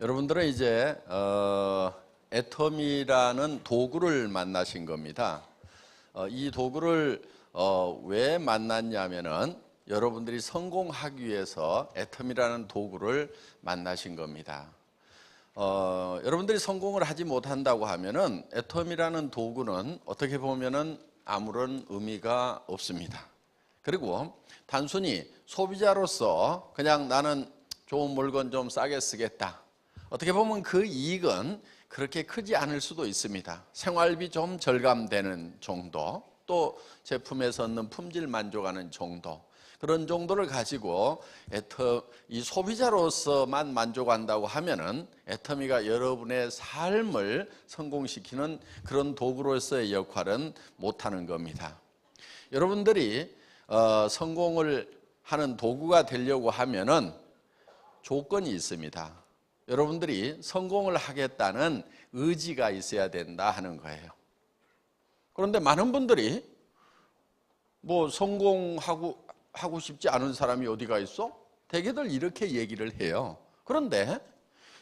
여러분들은 이제 애텀이라는 도구를 만나신 겁니다. 이 도구를 왜 만났냐면은 여러분들이 성공하기 위해서 애텀이라는 도구를 만나신 겁니다. 여러분들이 성공을 하지 못한다고 하면은 애텀이라는 도구는 어떻게 보면은 아무런 의미가 없습니다. 그리고 단순히 소비자로서 그냥 나는 좋은 물건 좀 싸게 쓰겠다. 어떻게 보면 그 이익은 그렇게 크지 않을 수도 있습니다. 생활비 좀 절감되는 정도, 또 제품에서 얻는 품질 만족하는 정도, 그런 정도를 가지고 이 소비자로서만 만족한다고 하면은 애터미가 여러분의 삶을 성공시키는 그런 도구로서의 역할은 못하는 겁니다. 여러분들이 성공을 하는 도구가 되려고 하면은 조건이 있습니다. 여러분들이 성공을 하겠다는 의지가 있어야 된다 하는 거예요. 그런데 많은 분들이 뭐 성공하고 싶지 않은 사람이 어디가 있어? 대개들 이렇게 얘기를 해요. 그런데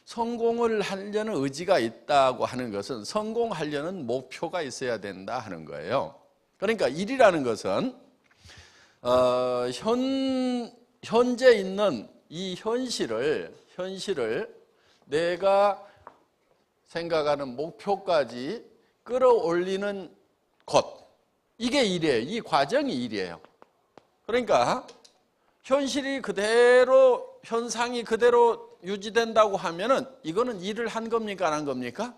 성공을 하려는 의지가 있다고 하는 것은 성공하려는 목표가 있어야 된다 하는 거예요. 그러니까 일이라는 것은 현재 있는 이 현실을 내가 생각하는 목표까지 끌어올리는 것, 이게 일이에요. 이 과정이 일이에요. 그러니까 현실이 그대로, 현상이 그대로 유지된다고 하면은 이거는 일을 한 겁니까? 안 한 겁니까?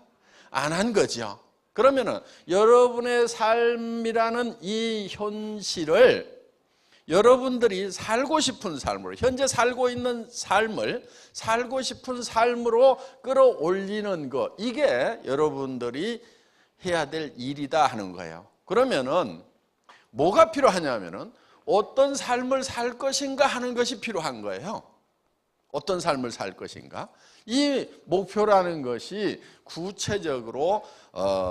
안 한 거죠. 그러면은 여러분의 삶이라는 이 현실을 여러분들이 살고 싶은 삶으로, 현재 살고 있는 삶을 살고 싶은 삶으로 끌어올리는 것, 이게 여러분들이 해야 될 일이다 하는 거예요. 그러면은 뭐가 필요하냐면은 어떤 삶을 살 것인가 하는 것이 필요한 거예요. 어떤 삶을 살 것인가? 이 목표라는 것이 구체적으로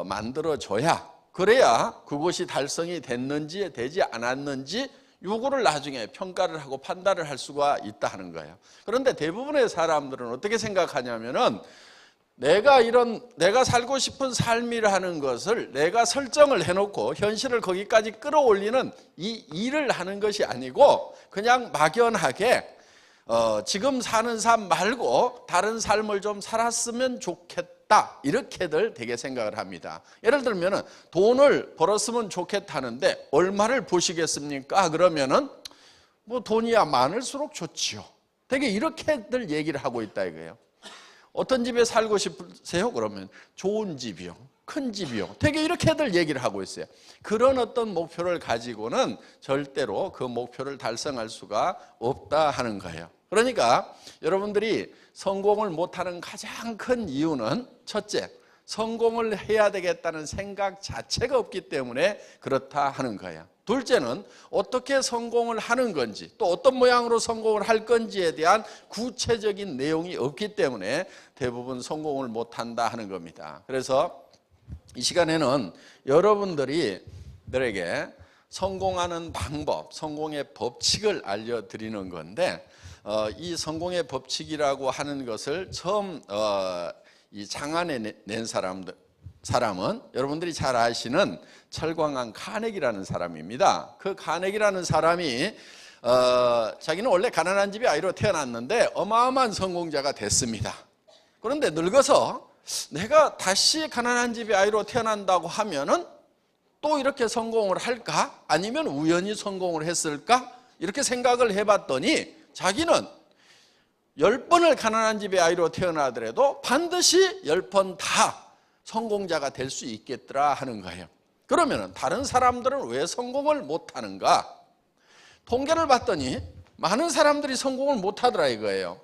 만들어져야, 그래야 그것이 달성이 됐는지 되지 않았는지 요거를 나중에 평가를 하고 판단을 할 수가 있다 하는 거예요. 그런데 대부분의 사람들은 어떻게 생각하냐면은 내가 살고 싶은 삶이라는 것을 내가 설정을 해놓고 현실을 거기까지 끌어올리는 이 일을 하는 것이 아니고 그냥 막연하게 지금 사는 삶 말고 다른 삶을 좀 살았으면 좋겠다, 이렇게들 되게 생각을 합니다. 예를 들면은 돈을 벌었으면 좋겠다는데 얼마를 버시겠습니까? 그러면은 뭐 돈이야 많을수록 좋지요. 되게 이렇게들 얘기를 하고 있다 이거예요. 어떤 집에 살고 싶으세요? 그러면 좋은 집이요, 큰 집이요, 되게 이렇게들 얘기를 하고 있어요. 그런 어떤 목표를 가지고는 절대로 그 목표를 달성할 수가 없다 하는 거예요. 그러니까 여러분들이 성공을 못하는 가장 큰 이유는 첫째, 성공을 해야 되겠다는 생각 자체가 없기 때문에 그렇다 하는 거예요. 둘째는 어떻게 성공을 하는 건지, 또 어떤 모양으로 성공을 할 건지에 대한 구체적인 내용이 없기 때문에 대부분 성공을 못한다 하는 겁니다. 그래서 이 시간에는 여러분들에게 성공하는 방법, 성공의 법칙을 알려드리는 건데, 이 성공의 법칙이라고 하는 것을 처음 이 창안에 낸 사람은 여러분들이 잘 아시는 철광한 카네기라는 사람입니다. 그 카네기라는 사람이 자기는 원래 가난한 집의 아이로 태어났는데 어마어마한 성공자가 됐습니다. 그런데 늙어서 내가 다시 가난한 집의 아이로 태어난다고 하면은 또 이렇게 성공을 할까? 아니면 우연히 성공을 했을까? 이렇게 생각을 해봤더니 자기는 10번을 가난한 집의 아이로 태어나더라도 반드시 10번 다 성공자가 될 수 있겠더라 하는 거예요. 그러면 다른 사람들은 왜 성공을 못하는가? 통계를 봤더니 많은 사람들이 성공을 못하더라 이거예요.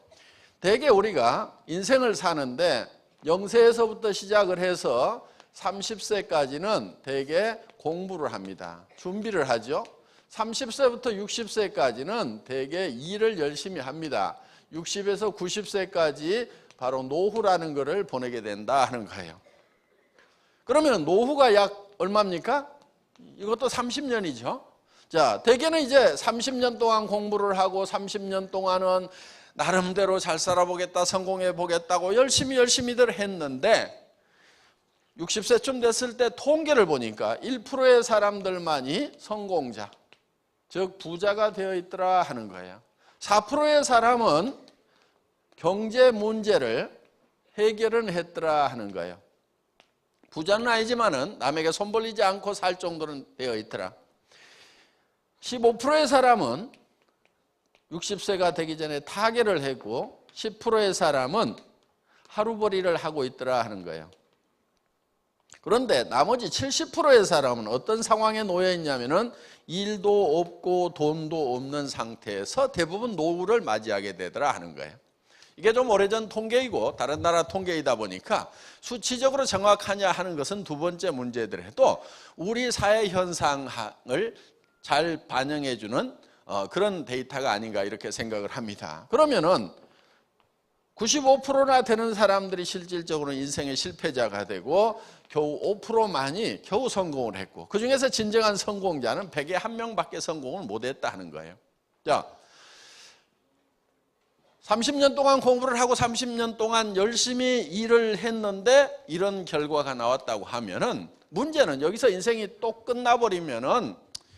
대개 우리가 인생을 사는데 0세에서부터 시작을 해서 30세까지는 대개 공부를 합니다. 준비를 하죠. 30세부터 60세까지는 대개 일을 열심히 합니다. 60에서 90세까지 바로 노후라는 것을 보내게 된다 하는 거예요. 그러면 노후가 약 얼마입니까? 이것도 30년이죠. 자, 대개는 이제 30년 동안 공부를 하고 30년 동안은 나름대로 잘 살아보겠다, 성공해 보겠다고 열심히들 했는데 60세쯤 됐을 때 통계를 보니까 1%의 사람들만이 성공자, 즉 부자가 되어 있더라 하는 거예요. 4%의 사람은 경제 문제를 해결은 했더라 하는 거예요. 부자는 아니지만은 남에게 손 벌리지 않고 살 정도는 되어 있더라. 15%의 사람은 60세가 되기 전에 타계를 했고 10%의 사람은 하루벌이를 하고 있더라 하는 거예요. 그런데 나머지 70%의 사람은 어떤 상황에 놓여 있냐면은 일도 없고 돈도 없는 상태에서 대부분 노후를 맞이하게 되더라 하는 거예요. 이게 좀 오래전 통계이고 다른 나라 통계이다 보니까 수치적으로 정확하냐 하는 것은 두 번째 문제더라도 우리 사회 현상을 잘 반영해 주는 그런 데이터가 아닌가 이렇게 생각을 합니다. 그러면은 95%나 되는 사람들이 실질적으로 인생의 실패자가 되고 겨우 5%만이 겨우 성공을 했고 그중에서 진정한 성공자는 100에 1명밖에 성공을 못했다 하는 거예요. 자, 30년 동안 공부를 하고 30년 동안 열심히 일을 했는데 이런 결과가 나왔다고 하면은 문제는 여기서 인생이 또 끝나버리면은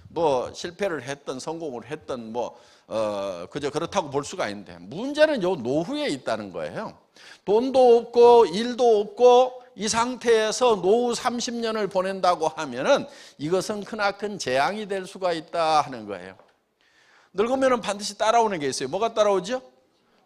뭐 실패를 했든 성공을 했든 그저 그렇다고 볼 수가 있는데 문제는 요 노후에 있다는 거예요. 돈도 없고 일도 없고 이 상태에서 노후 30년을 보낸다고 하면은 이것은 크나큰 재앙이 될 수가 있다 하는 거예요. 늙으면은 반드시 따라오는 게 있어요. 뭐가 따라오죠?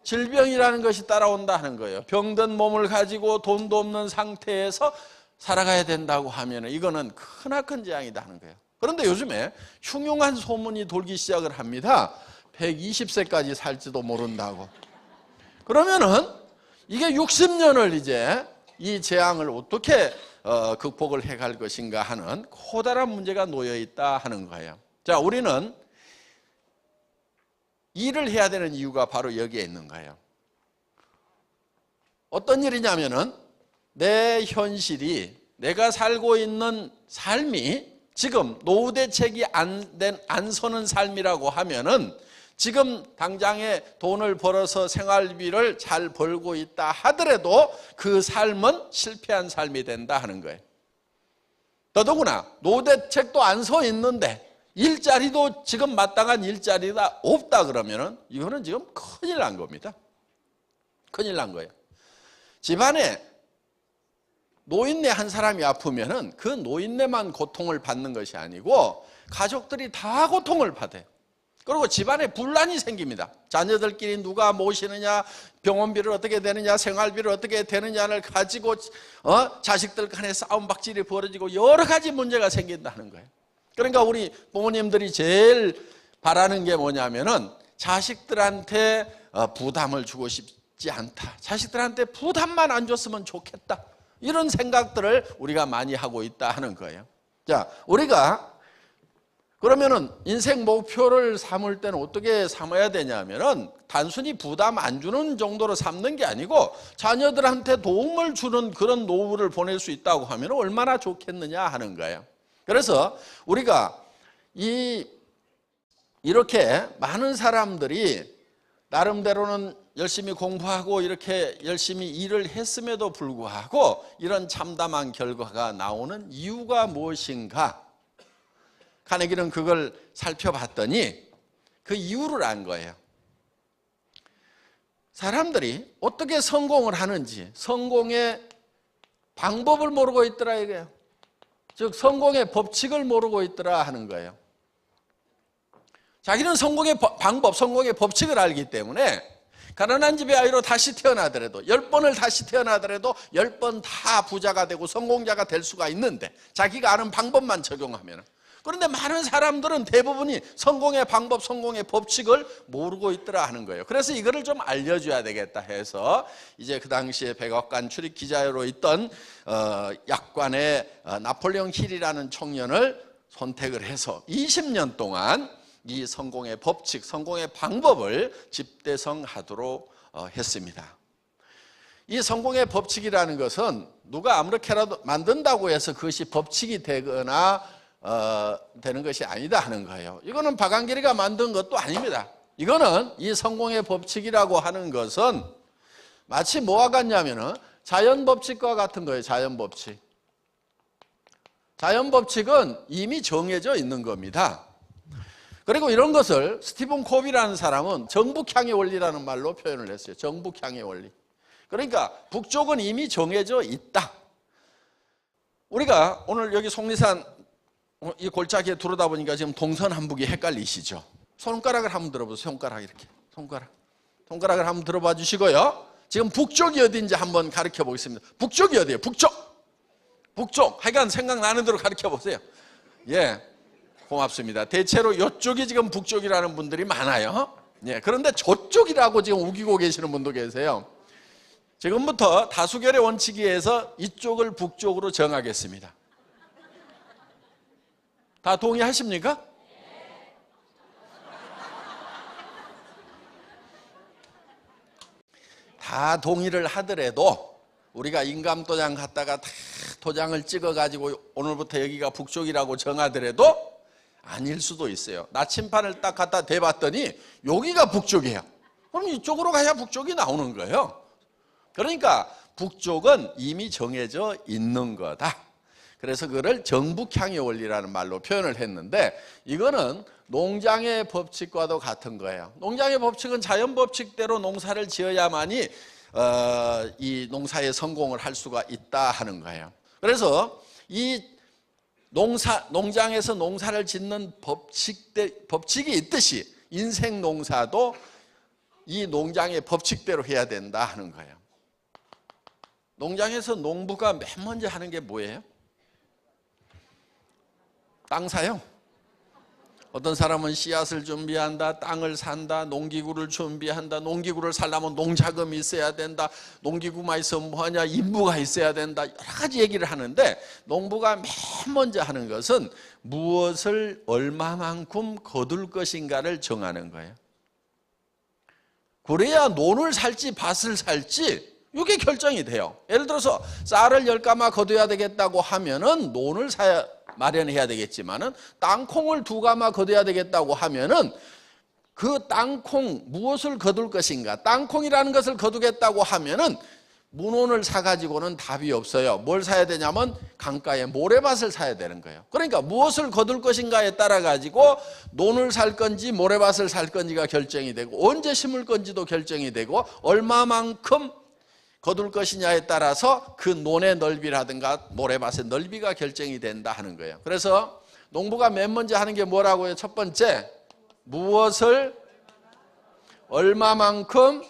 질병이라는 것이 따라온다 하는 거예요. 병든 몸을 가지고 돈도 없는 상태에서 살아가야 된다고 하면은 이거는 크나큰 재앙이다 하는 거예요. 그런데 요즘에 흉흉한 소문이 돌기 시작을 합니다. 120세까지 살지도 모른다고. 그러면은 이게 60년을 이제 이 재앙을 어떻게 극복을 해갈 것인가 하는 커다란 문제가 놓여 있다 하는 거예요. 자, 우리는 일을 해야 되는 이유가 바로 여기에 있는 거예요. 어떤 일이냐면은 내 현실이 내가 살고 있는 삶이 지금 노후 대책이 안 서는 삶이라고 하면은 지금 당장에 돈을 벌어서 생활비를 잘 벌고 있다 하더라도 그 삶은 실패한 삶이 된다 하는 거예요. 더더구나 노후 대책도 안 서 있는데 일자리도 지금 마땅한 일자리가 없다 그러면은 이거는 지금 큰일 난 겁니다. 큰일 난 거예요. 집안에 노인네 한 사람이 아프면은 그 노인네만 고통을 받는 것이 아니고 가족들이 다 고통을 받아요. 그리고 집안에 분란이 생깁니다. 자녀들끼리 누가 모시느냐, 병원비를 어떻게 되느냐, 생활비를 어떻게 되느냐를 가지고 자식들 간에 싸움박질이 벌어지고 여러 가지 문제가 생긴다는 거예요. 그러니까 우리 부모님들이 제일 바라는 게 뭐냐면은 자식들한테 부담을 주고 싶지 않다. 자식들한테 부담만 안 줬으면 좋겠다. 이런 생각들을 우리가 많이 하고 있다 하는 거예요. 자, 우리가 그러면은 인생 목표를 삼을 때는 어떻게 삼아야 되냐면은 단순히 부담 안 주는 정도로 삼는 게 아니고 자녀들한테 도움을 주는 그런 노후를 보낼 수 있다고 하면 얼마나 좋겠느냐 하는 거예요. 그래서 우리가 이렇게 많은 사람들이 나름대로는 열심히 공부하고 이렇게 열심히 일을 했음에도 불구하고 이런 참담한 결과가 나오는 이유가 무엇인가? 카네기는 그걸 살펴봤더니 그 이유를 안 거예요. 사람들이 어떻게 성공을 하는지 성공의 방법을 모르고 있더라 이거예요. 즉 성공의 법칙을 모르고 있더라 하는 거예요. 자기는 성공의 방법, 성공의 법칙을 알기 때문에 가난한 집의 아이로 다시 태어나더라도 10번을 다시 태어나더라도 10번 다 부자가 되고 성공자가 될 수가 있는데 자기가 아는 방법만 적용하면. 그런데 많은 사람들은 대부분이 성공의 방법, 성공의 법칙을 모르고 있더라 하는 거예요. 그래서 이거를 좀 알려줘야 되겠다 해서 이제 그 당시에 백악관 출입 기자로 있던 약관의 나폴레옹 힐이라는 청년을 선택을 해서 20년 동안 이 성공의 법칙, 성공의 방법을 집대성하도록 했습니다. 이 성공의 법칙이라는 것은 누가 아무렇게라도 만든다고 해서 그것이 법칙이 되거나 되는 것이 아니다 하는 거예요. 이거는 박한길이가 만든 것도 아닙니다. 이거는 이 성공의 법칙이라고 하는 것은 마치 뭐와 같냐면은 자연법칙과 같은 거예요. 자연법칙. 자연법칙은 이미 정해져 있는 겁니다. 그리고 이런 것을 스티븐 코비라는 사람은 정북향의 원리라는 말로 표현을 했어요. 정북향의 원리. 그러니까 북쪽은 이미 정해져 있다. 우리가 오늘 여기 속리산 이 골짜기에 들어오다 보니까 지금 동서남북이 헷갈리시죠? 손가락을 한번 들어보세요. 손가락 이렇게. 손가락을 한번 들어봐 주시고요. 지금 북쪽이 어딘지 한번 가르쳐 보겠습니다. 북쪽이 어디예요? 북쪽. 하여간 생각나는 대로 가르쳐 보세요. 예. 고맙습니다. 대체로 이쪽이 지금 북쪽이라는 분들이 많아요. 예. 그런데 저쪽이라고 지금 우기고 계시는 분도 계세요. 지금부터 다수결의 원칙에 의해서 이쪽을 북쪽으로 정하겠습니다. 다 동의하십니까? 다 동의를 하더라도 우리가 인감도장 갖다가 다 도장을 찍어가지고 오늘부터 여기가 북쪽이라고 정하더라도 아닐 수도 있어요. 나침판을 딱 갖다 대봤더니 여기가 북쪽이에요. 그럼 이쪽으로 가야 북쪽이 나오는 거예요. 그러니까 북쪽은 이미 정해져 있는 거다. 그래서 그걸 정북향의 원리라는 말로 표현을 했는데 이거는 농장의 법칙과도 같은 거예요. 농장의 법칙은 자연 법칙대로 농사를 지어야만이 이 농사에 성공을 할 수가 있다 하는 거예요. 그래서 이 농장에서 농사를 짓는 법칙이 있듯이 인생 농사도 이 농장의 법칙대로 해야 된다 하는 거예요. 농장에서 농부가 맨 먼저 하는 게 뭐예요? 땅 사용. 어떤 사람은 씨앗을 준비한다, 땅을 산다, 농기구를 준비한다, 농기구를 살려면 농자금이 있어야 된다, 농기구만 있으면 뭐하냐, 인부가 있어야 된다, 여러 가지 얘기를 하는데 농부가 맨 먼저 하는 것은 무엇을 얼마만큼 거둘 것인가를 정하는 거예요. 그래야 논을 살지 밭을 살지 이게 결정이 돼요. 예를 들어서 쌀을 10가마 거둬야 되겠다고 하면은 논을 마련해야 되겠지만은 땅콩을 2가마 거둬야 되겠다고 하면은 그 땅콩 무엇을 거둘 것인가? 땅콩이라는 것을 거두겠다고 하면은 문온을 사가지고는 답이 없어요. 뭘 사야 되냐면 강가에 모래밭을 사야 되는 거예요. 그러니까 무엇을 거둘 것인가에 따라 가지고 논을 살 건지 모래밭을 살 건지가 결정이 되고 언제 심을 건지도 결정이 되고 얼마만큼 거둘 것이냐에 따라서 그 논의 넓이라든가 모래밭의 넓이가 결정이 된다 하는 거예요. 그래서 농부가 맨 먼저 하는 게 뭐라고요? 첫 번째, 무엇을 얼마만큼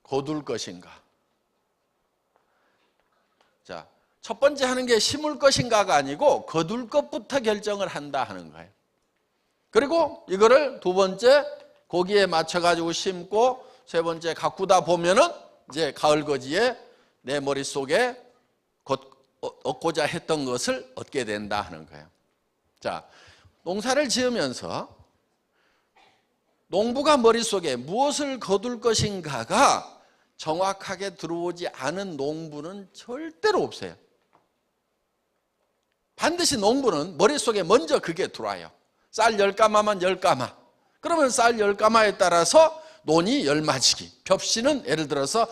거둘 것인가. 자, 첫 번째 하는 게 심을 것인가가 아니고 거둘 것부터 결정을 한다 하는 거예요. 그리고 이거를 두 번째 거기에 맞춰가지고 심고 세 번째 가꾸다 보면은 이제 가을거지에 내 머릿속에 얻고자 했던 것을 얻게 된다 하는 거예요. 자, 농사를 지으면서 농부가 머릿속에 무엇을 거둘 것인가가 정확하게 들어오지 않은 농부는 절대로 없어요. 반드시 농부는 머릿속에 먼저 그게 들어와요. 쌀 10가마만 10가마. 그러면 쌀 10가마에 따라서 논이 10마지기, 벽시는 예를 들어서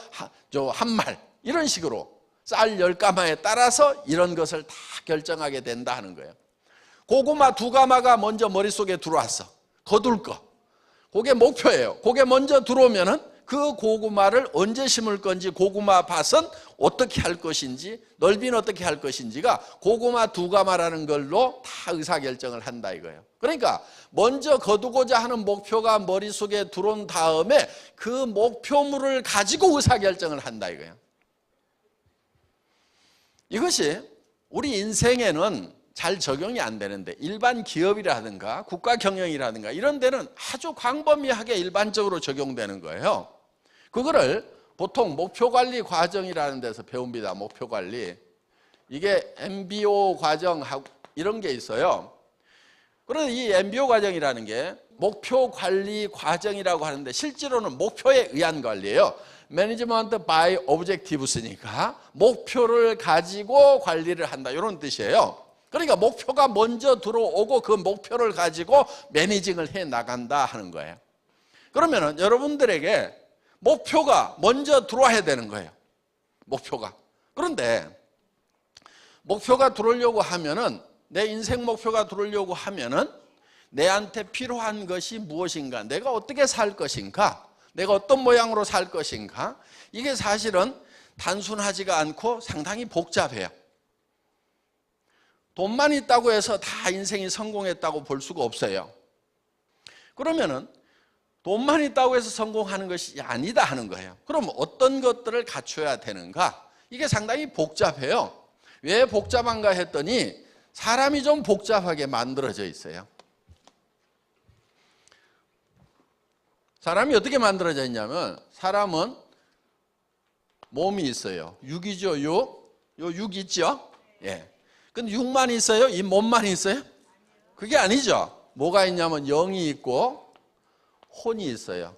한 말, 이런 식으로 쌀 10가마에 따라서 이런 것을 다 결정하게 된다 하는 거예요. 고구마 2가마가 먼저 머릿속에 들어왔어. 거둘 거. 그게 목표예요. 그게 먼저 들어오면은 그 고구마를 언제 심을 건지, 고구마 밭은 어떻게 할 것인지, 넓이는 어떻게 할 것인지가 고구마 2가마라는 걸로 다 의사결정을 한다 이거예요. 그러니까 먼저 거두고자 하는 목표가 머릿속에 들어온 다음에 그 목표물을 가지고 의사결정을 한다 이거예요. 이것이 우리 인생에는 잘 적용이 안 되는데 일반 기업이라든가 국가 경영이라든가 이런 데는 아주 광범위하게 일반적으로 적용되는 거예요. 그거를 보통 목표관리 과정이라는 데서 배웁니다. 목표관리. 이게 MBO 과정하고 이런 게 있어요. 그런데 이 MBO 과정이라는 게 목표관리 과정이라고 하는데 실제로는 목표에 의한 관리예요. Management by Objectives니까 목표를 가지고 관리를 한다 이런 뜻이에요. 그러니까 목표가 먼저 들어오고 그 목표를 가지고 매니징을 해 나간다 하는 거예요. 그러면은 여러분들에게 목표가 먼저 들어와야 되는 거예요. 목표가. 그런데 목표가 들어오려고 하면은, 내 인생 목표가 들어오려고 하면은 내한테 필요한 것이 무엇인가, 내가 어떻게 살 것인가, 내가 어떤 모양으로 살 것인가, 이게 사실은 단순하지가 않고 상당히 복잡해요. 돈만 있다고 해서 다 인생이 성공했다고 볼 수가 없어요. 그러면은 돈만 있다고 해서 성공하는 것이 아니다 하는 거예요. 그럼 어떤 것들을 갖춰야 되는가? 이게 상당히 복잡해요. 왜 복잡한가 했더니 사람이 좀 복잡하게 만들어져 있어요. 사람이 어떻게 만들어져 있냐면, 사람은 몸이 있어요. 육이죠, 육. 요 육 있죠? 예. 근데 육만 있어요? 이 몸만 있어요? 그게 아니죠. 뭐가 있냐면 영이 있고 혼이 있어요.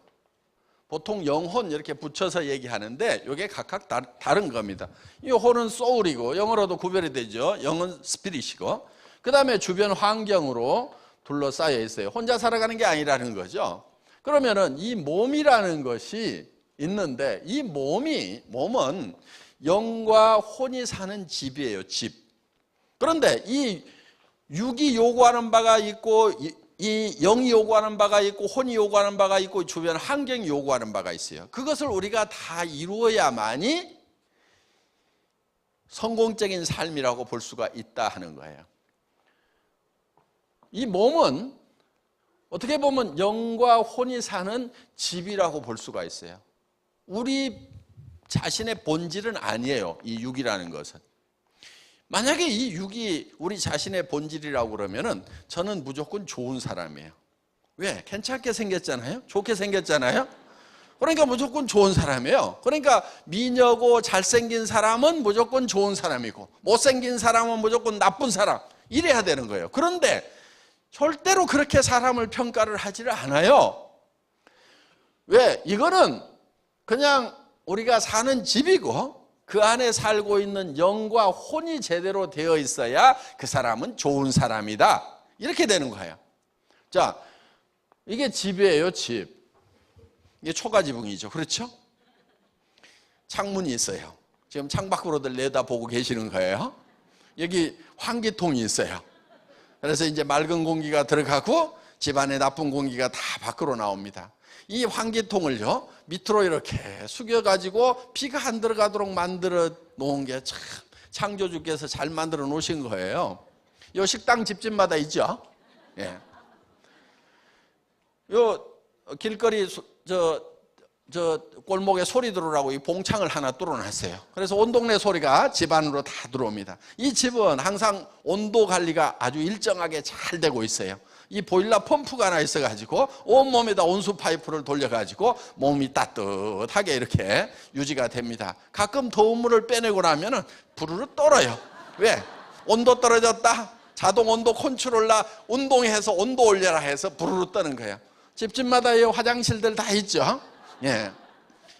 보통 영혼 이렇게 붙여서 얘기하는데 이게 각각 다른 겁니다. 이 혼은 소울이고 영어로도 구별이 되죠. 영은 스피릿이고, 그 다음에 주변 환경으로 둘러싸여 있어요. 혼자 살아가는 게 아니라는 거죠. 그러면은 이 몸이라는 것이 있는데, 이 몸은 영과 혼이 사는 집이에요. 집. 그런데 이 육이 요구하는 바가 있고, 이 영이 요구하는 바가 있고, 혼이 요구하는 바가 있고, 주변 환경이 요구하는 바가 있어요. 그것을 우리가 다 이루어야만이 성공적인 삶이라고 볼 수가 있다 하는 거예요. 이 몸은 어떻게 보면 영과 혼이 사는 집이라고 볼 수가 있어요. 우리 자신의 본질은 아니에요, 이 육이라는 것은. 만약에 이 육이 우리 자신의 본질이라고 그러면은 저는 무조건 좋은 사람이에요. 왜? 괜찮게 생겼잖아요? 좋게 생겼잖아요? 그러니까 무조건 좋은 사람이에요. 그러니까 미녀고 잘생긴 사람은 무조건 좋은 사람이고, 못생긴 사람은 무조건 나쁜 사람, 이래야 되는 거예요. 그런데 절대로 그렇게 사람을 평가를 하지를 않아요. 왜? 이거는 그냥 우리가 사는 집이고, 그 안에 살고 있는 영과 혼이 제대로 되어 있어야 그 사람은 좋은 사람이다, 이렇게 되는 거예요. 자, 이게 집이에요, 집. 이게 초가지붕이죠. 그렇죠? 창문이 있어요. 지금 창밖으로들 내다보고 계시는 거예요. 여기 환기통이 있어요. 그래서 이제 맑은 공기가 들어가고 집안에 나쁜 공기가 다 밖으로 나옵니다. 이 환기통을요, 밑으로 이렇게 숙여가지고 비가 안 들어가도록 만들어 놓은 게 참 창조주께서 잘 만들어 놓으신 거예요. 요 식당 집집마다 있죠? 예. 요 길거리 저 골목에 소리 들어오라고 이 봉창을 하나 뚫어놨어요. 그래서 온 동네 소리가 집 안으로 다 들어옵니다. 이 집은 항상 온도 관리가 아주 일정하게 잘 되고 있어요. 이 보일러 펌프가 하나 있어가지고 온몸에다 온수 파이프를 돌려가지고 몸이 따뜻하게 이렇게 유지가 됩니다. 가끔 더운 물을 빼내고 나면은 부르르 떨어요. 왜? 온도 떨어졌다, 자동 온도 컨트롤러 운동해서 온도 올려라 해서 부르르 떠는 거예요. 집집마다 이 화장실들 다 있죠. 예.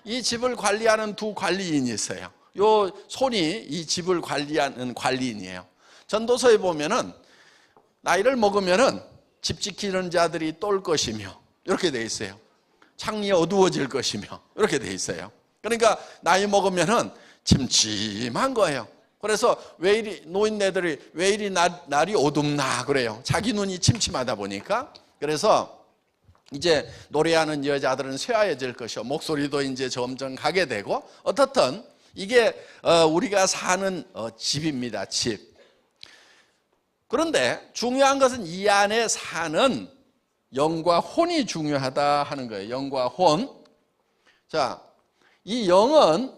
이 집을 관리하는 두 관리인이 있어요. 요 손이 이 집을 관리하는 관리인이에요. 전도서에 보면은 나이를 먹으면은 집 지키는 자들이 똘 것이며, 이렇게 돼 있어요. 창이 어두워질 것이며, 이렇게 돼 있어요. 그러니까 나이 먹으면은 침침한 거예요. 그래서 왜 이리 노인네들이 왜 이리 날이 어둡나 그래요. 자기 눈이 침침하다 보니까. 그래서 이제 노래하는 여자들은 쇠하여질 것이요, 목소리도 이제 점점 가게 되고, 어떻든 이게 우리가 사는 집입니다. 집. 그런데 중요한 것은 이 안에 사는 영과 혼이 중요하다 하는 거예요. 영과 혼. 자, 이 영은,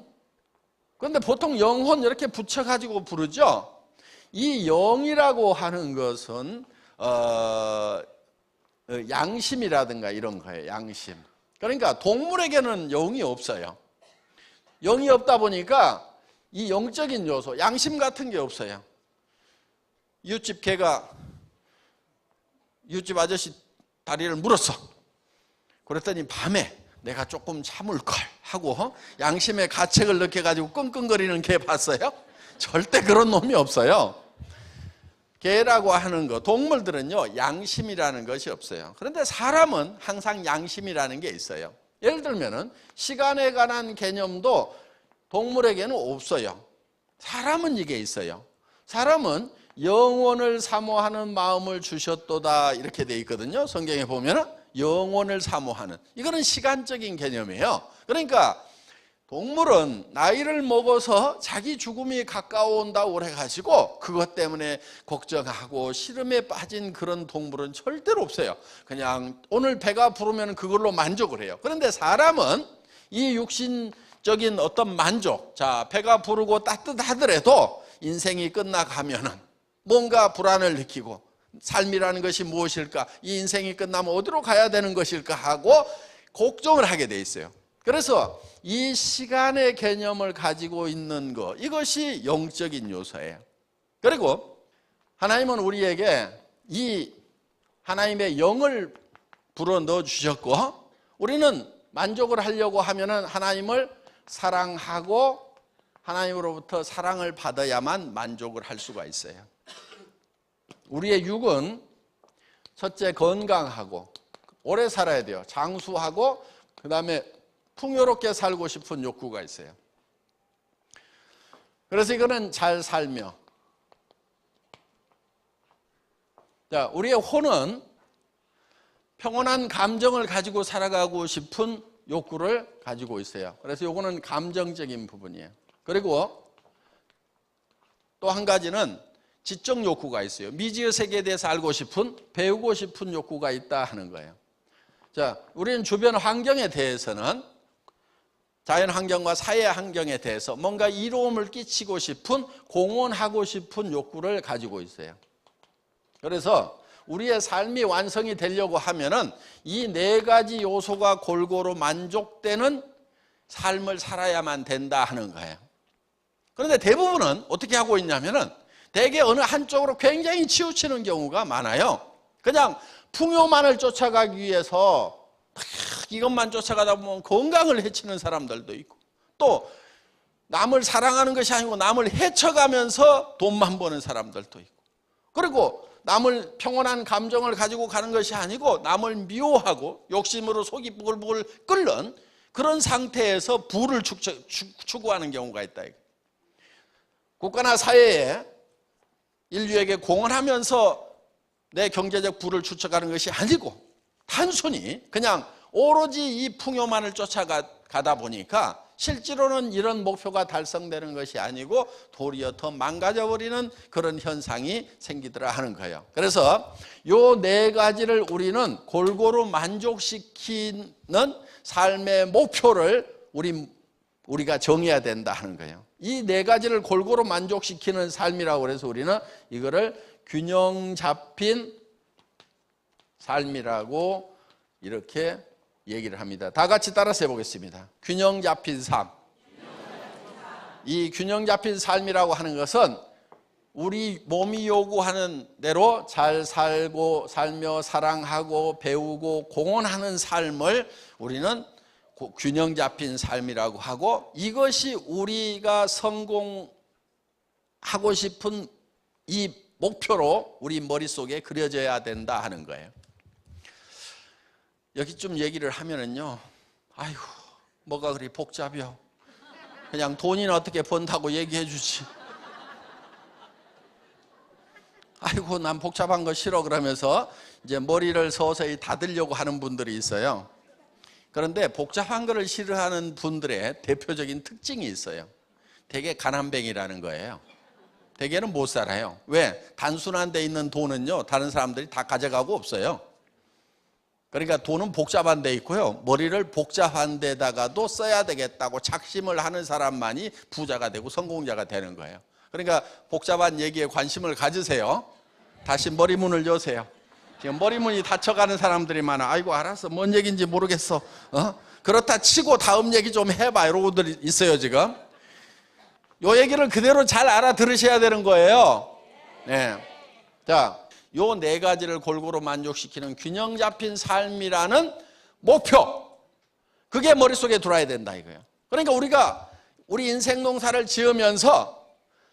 그런데 보통 영혼 이렇게 붙여가지고 부르죠. 이 영이라고 하는 것은 양심이라든가 이런 거예요. 양심. 그러니까 동물에게는 영이 없어요. 영이 없다 보니까 이 영적인 요소, 양심 같은 게 없어요. 이웃집 개가 이웃집 아저씨 다리를 물었어. 그랬더니 밤에 내가 조금 참을걸 하고 양심의 가책을 느껴가지고 끙끙거리는 개 봤어요? 절대 그런 놈이 없어요. 개라고 하는 거, 동물들은요 양심이라는 것이 없어요. 그런데 사람은 항상 양심이라는 게 있어요. 예를 들면은 시간에 관한 개념도 동물에게는 없어요. 사람은 이게 있어요. 사람은 영원을 사모하는 마음을 주셨도다 이렇게 돼 있거든요. 성경에 보면은 영원을 사모하는, 이거는 시간적인 개념이에요. 그러니까 동물은 나이를 먹어서 자기 죽음이 가까워온다고 그래가지고 그것 때문에 걱정하고 시름에 빠진 그런 동물은 절대로 없어요. 그냥 오늘 배가 부르면 그걸로 만족을 해요. 그런데 사람은 이 육신적인 어떤 만족, 자 배가 부르고 따뜻하더라도 인생이 끝나가면은 뭔가 불안을 느끼고, 삶이라는 것이 무엇일까, 이 인생이 끝나면 어디로 가야 되는 것일까 하고 걱정을 하게 돼 있어요. 그래서 이 시간의 개념을 가지고 있는 것, 이것이 영적인 요소예요. 그리고 하나님은 우리에게 이 하나님의 영을 불어넣어 주셨고, 우리는 만족을 하려고 하면은 하나님을 사랑하고 하나님으로부터 사랑을 받아야만 만족을 할 수가 있어요. 우리의 육은 첫째 건강하고 오래 살아야 돼요. 장수하고 그 다음에 풍요롭게 살고 싶은 욕구가 있어요. 그래서 이거는 잘 살며, 자, 우리의 혼은 평온한 감정을 가지고 살아가고 싶은 욕구를 가지고 있어요. 그래서 이거는 감정적인 부분이에요. 그리고 또 한 가지는 지적 욕구가 있어요. 미지의 세계에 대해서 알고 싶은, 배우고 싶은 욕구가 있다 하는 거예요. 자, 우리는 주변 환경에 대해서는, 자연 환경과 사회 환경에 대해서 뭔가 이로움을 끼치고 싶은, 공헌하고 싶은 욕구를 가지고 있어요. 그래서 우리의 삶이 완성이 되려고 하면은 이 네 가지 요소가 골고루 만족되는 삶을 살아야만 된다 하는 거예요. 그런데 대부분은 어떻게 하고 있냐면은 대개 어느 한쪽으로 굉장히 치우치는 경우가 많아요. 그냥 풍요만을 쫓아가기 위해서 이것만 쫓아가다 보면 건강을 해치는 사람들도 있고, 또 남을 사랑하는 것이 아니고 남을 해쳐가면서 돈만 버는 사람들도 있고, 그리고 남을 평온한 감정을 가지고 가는 것이 아니고 남을 미워하고 욕심으로 속이 부글부글 끓는 그런 상태에서 부를 추구하는 경우가 있다. 국가나 사회에 인류에게 공헌하면서 내 경제적 부를 추적하는 것이 아니고 단순히 그냥 오로지 이 풍요만을 쫓아가다 보니까 실제로는 이런 목표가 달성되는 것이 아니고 도리어 더 망가져버리는 그런 현상이 생기더라 하는 거예요. 그래서 요 네 가지를 우리는 골고루 만족시키는 삶의 목표를 우리가 정해야 된다 하는 거예요. 이 네 가지를 골고루 만족시키는 삶이라고 그래서 우리는 이거를 균형 잡힌 삶이라고 이렇게 얘기를 합니다. 다 같이 따라서 해보겠습니다. 균형 잡힌 삶. 이 균형 잡힌 삶이라고 하는 것은 우리 몸이 요구하는 대로 잘 살며 사랑하고 배우고 공헌하는 삶을 우리는 균형 잡힌 삶이라고 하고, 이것이 우리가 성공하고 싶은 이 목표로 우리 머릿속에 그려져야 된다 하는 거예요. 여기 좀 얘기를 하면은요, 아이고 뭐가 그리 복잡해요. 그냥 돈이나 어떻게 번다고 얘기해 주지. 아이고 난 복잡한 거 싫어 그러면서 이제 머리를 서서히 닫으려고 하는 분들이 있어요. 그런데 복잡한 거를 싫어하는 분들의 대표적인 특징이 있어요. 되게 가난뱅이라는 거예요. 대개는 못 살아요. 왜? 단순한 데 있는 돈은요 다른 사람들이 다 가져가고 없어요. 그러니까 돈은 복잡한 데 있고요, 머리를 복잡한 데다가도 써야 되겠다고 작심을 하는 사람만이 부자가 되고 성공자가 되는 거예요. 그러니까 복잡한 얘기에 관심을 가지세요. 다시 머리문을 여세요. 지금 머리문이 닫혀가는 사람들이 많아. 아이고 알았어, 뭔 얘기인지 모르겠어. 그렇다 치고 다음 얘기 좀 해봐 이러고 있어요 지금. 요 얘기를 그대로 잘 알아들으셔야 되는 거예요. 네. 자, 요 네 가지를 골고루 만족시키는 균형 잡힌 삶이라는 목표, 그게 머릿속에 들어와야 된다 이거예요. 그러니까 우리가 우리 인생 농사를 지으면서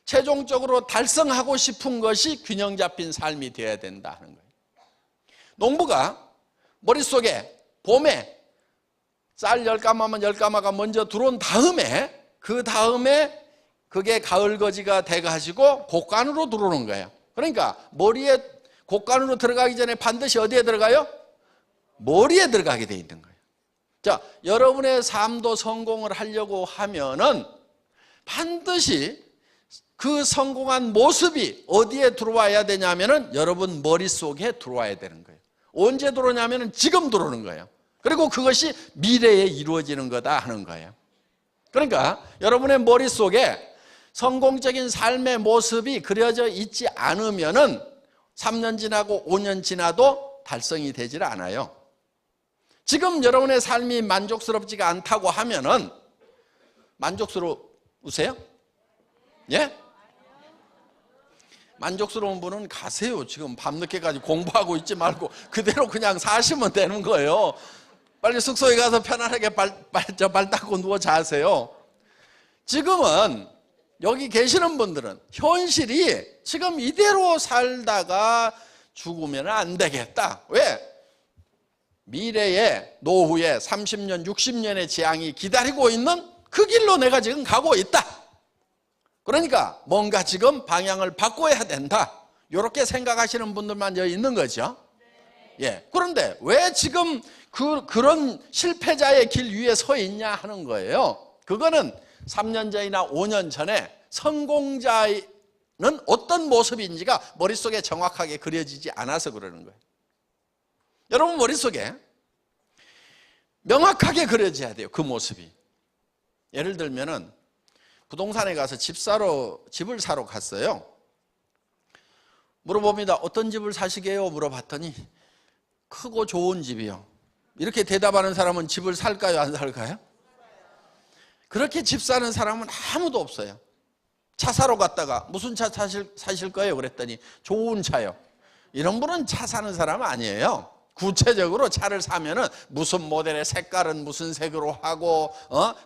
최종적으로 달성하고 싶은 것이 균형 잡힌 삶이 되어야 된다 하는 거예요. 농부가 머릿속에 봄에 쌀 10가마면 10가마가 먼저 들어온 다음에 그 다음에 그게 가을 거지가 돼가지고 곡간으로 들어오는 거예요. 그러니까 머리에 곡간으로 들어가기 전에 반드시 어디에 들어가요? 머리에 들어가게 돼 있는 거예요. 자, 여러분의 삶도 성공을 하려고 하면은 반드시 그 성공한 모습이 어디에 들어와야 되냐면은 여러분 머릿속에 들어와야 되는 거예요. 언제 들어오냐면은 지금 들어오는 거예요. 그리고 그것이 미래에 이루어지는 거다 하는 거예요. 그러니까 여러분의 머릿속에 성공적인 삶의 모습이 그려져 있지 않으면은 3년 지나고 5년 지나도 달성이 되질 않아요. 지금 여러분의 삶이 만족스럽지가 않다고 하면은 만족스러우세요? 예? 만족스러운 분은 가세요. 지금 밤늦게까지 공부하고 있지 말고 그대로 그냥 사시면 되는 거예요. 빨리 숙소에 가서 편안하게 발 닦고 누워 자세요. 지금은 여기 계시는 분들은 현실이 지금 이대로 살다가 죽으면 안 되겠다. 왜? 미래에 노후에 30년, 60년의 재앙이 기다리고 있는 그 길로 내가 지금 가고 있다. 그러니까 뭔가 지금 방향을 바꿔야 된다. 이렇게 생각하시는 분들만 여기 있는 거죠. 예. 그런데 왜 지금 그런 실패자의 길 위에 서 있냐 하는 거예요. 그거는 3년 전이나 5년 전에 성공자는 어떤 모습인지가 머릿속에 정확하게 그려지지 않아서 그러는 거예요. 여러분 머릿속에 명확하게 그려져야 돼요. 그 모습이. 예를 들면은 부동산에 가서 집을 사러 갔어요. 물어봅니다. 어떤 집을 사시게요? 물어봤더니 크고 좋은 집이요. 이렇게 대답하는 사람은 집을 살까요? 안 살까요? 그렇게 집 사는 사람은 아무도 없어요. 차 사러 갔다가 무슨 차 사실 거예요? 그랬더니 좋은 차요. 이런 분은 차 사는 사람 아니에요. 구체적으로 차를 사면은 무슨 모델의 색깔은 무슨 색으로 하고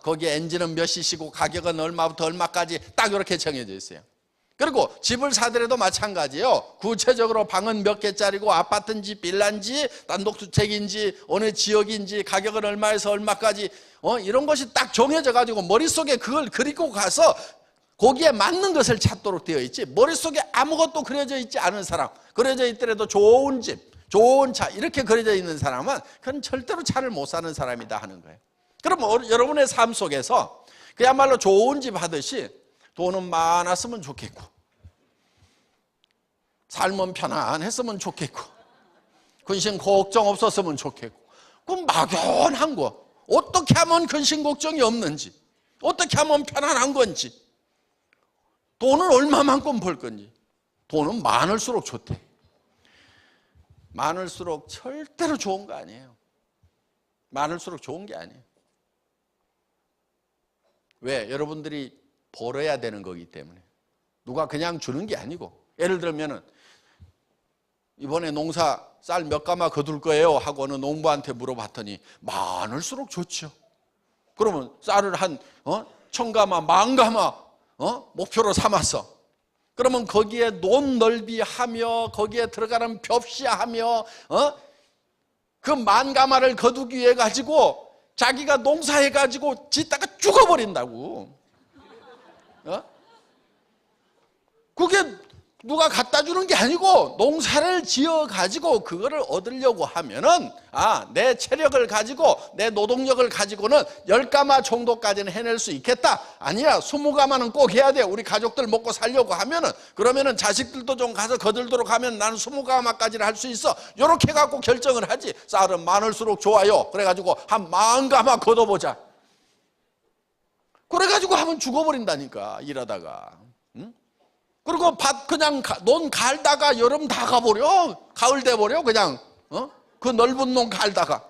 거기에 엔진은 몇 cc고 가격은 얼마부터 얼마까지 딱 이렇게 정해져 있어요. 그리고 집을 사더라도 마찬가지예요. 구체적으로 방은 몇 개짜리고 아파트인지 빌라인지 단독주택인지 어느 지역인지 가격은 얼마에서 얼마까지 이런 것이 딱 정해져 가지고 머릿속에 그걸 그리고 가서 거기에 맞는 것을 찾도록 되어 있지, 머릿속에 아무것도 그려져 있지 않은 사람, 그려져 있더라도 좋은 집, 좋은 차 이렇게 그려져 있는 사람은 그건 절대로 차를 못 사는 사람이다 하는 거예요. 그럼 여러분의 삶 속에서 그야말로 좋은 집 하듯이 돈은 많았으면 좋겠고 삶은 편안했으면 좋겠고 근심 걱정 없었으면 좋겠고, 그 막연한 거 어떻게 하면 근심 걱정이 없는지, 어떻게 하면 편안한 건지, 돈을 얼마만큼 벌 건지. 돈은 많을수록 좋대. 많을수록 절대로 좋은 거 아니에요. 많을수록 좋은 게 아니에요. 왜? 여러분들이 벌어야 되는 거기 때문에. 누가 그냥 주는 게 아니고. 예를 들면은 이번에 농사 쌀 몇 가마 거둘 거예요 하고 어느 농부한테 물어봤더니 많을수록 좋죠. 그러면 쌀을 한 1000가마, 10,000가마 목표로 삼았어. 그러면 거기에 논 넓이하며 거기에 들어가는 벽시하며 그 10,000가마를 거두기 위해 가지고 자기가 농사해 가지고 짓다가 죽어버린다고. 그게 누가 갖다 주는 게 아니고 농사를 지어 가지고 그거를 얻으려고 하면은 내 체력을 가지고 내 노동력을 가지고는 10가마 정도까지는 해낼 수 있겠다. 아니야, 20가마는 꼭 해야 돼. 우리 가족들 먹고 살려고 하면은, 그러면은 자식들도 좀 가서 거들도록 하면 나는 20가마까지는 할 수 있어. 이렇게 갖고 결정을 하지. 쌀은 많을수록 좋아요. 그래가지고 한 10,000가마 걷어보자. 그래가지고 하면 죽어버린다니까, 일하다가. 그리고 밭 그냥 논 갈다가 여름 다 가버려. 가을 돼버려 그냥. 그 넓은 논 갈다가.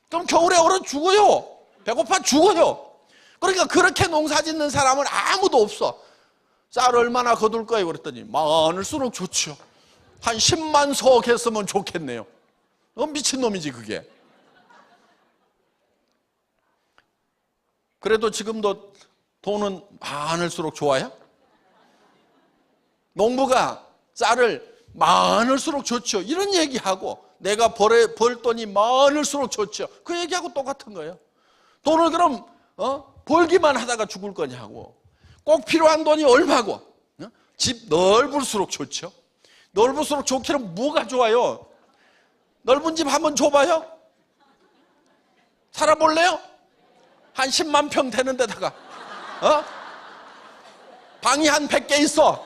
그럼 겨울에 얼어 죽어요. 배고파 죽어요. 그러니까 그렇게 농사 짓는 사람은 아무도 없어. 쌀 얼마나 거둘 거예요? 그랬더니 많을수록 좋죠. 한 10만 석 했으면 좋겠네요. 미친놈이지 그게. 그래도 지금도 돈은 많을수록 좋아요? 농부가 쌀을 많을수록 좋죠. 이런 얘기하고 내가 벌 돈이 많을수록 좋죠. 그 얘기하고 똑같은 거예요. 돈을 그럼 벌기만 하다가 죽을 거냐고. 꼭 필요한 돈이 얼마고. 집 넓을수록 좋죠. 넓을수록 좋기는 뭐가 좋아요? 넓은 집 한번 줘봐요. 살아볼래요? 한 10만 평 되는 데다가 방이 한 100개 있어.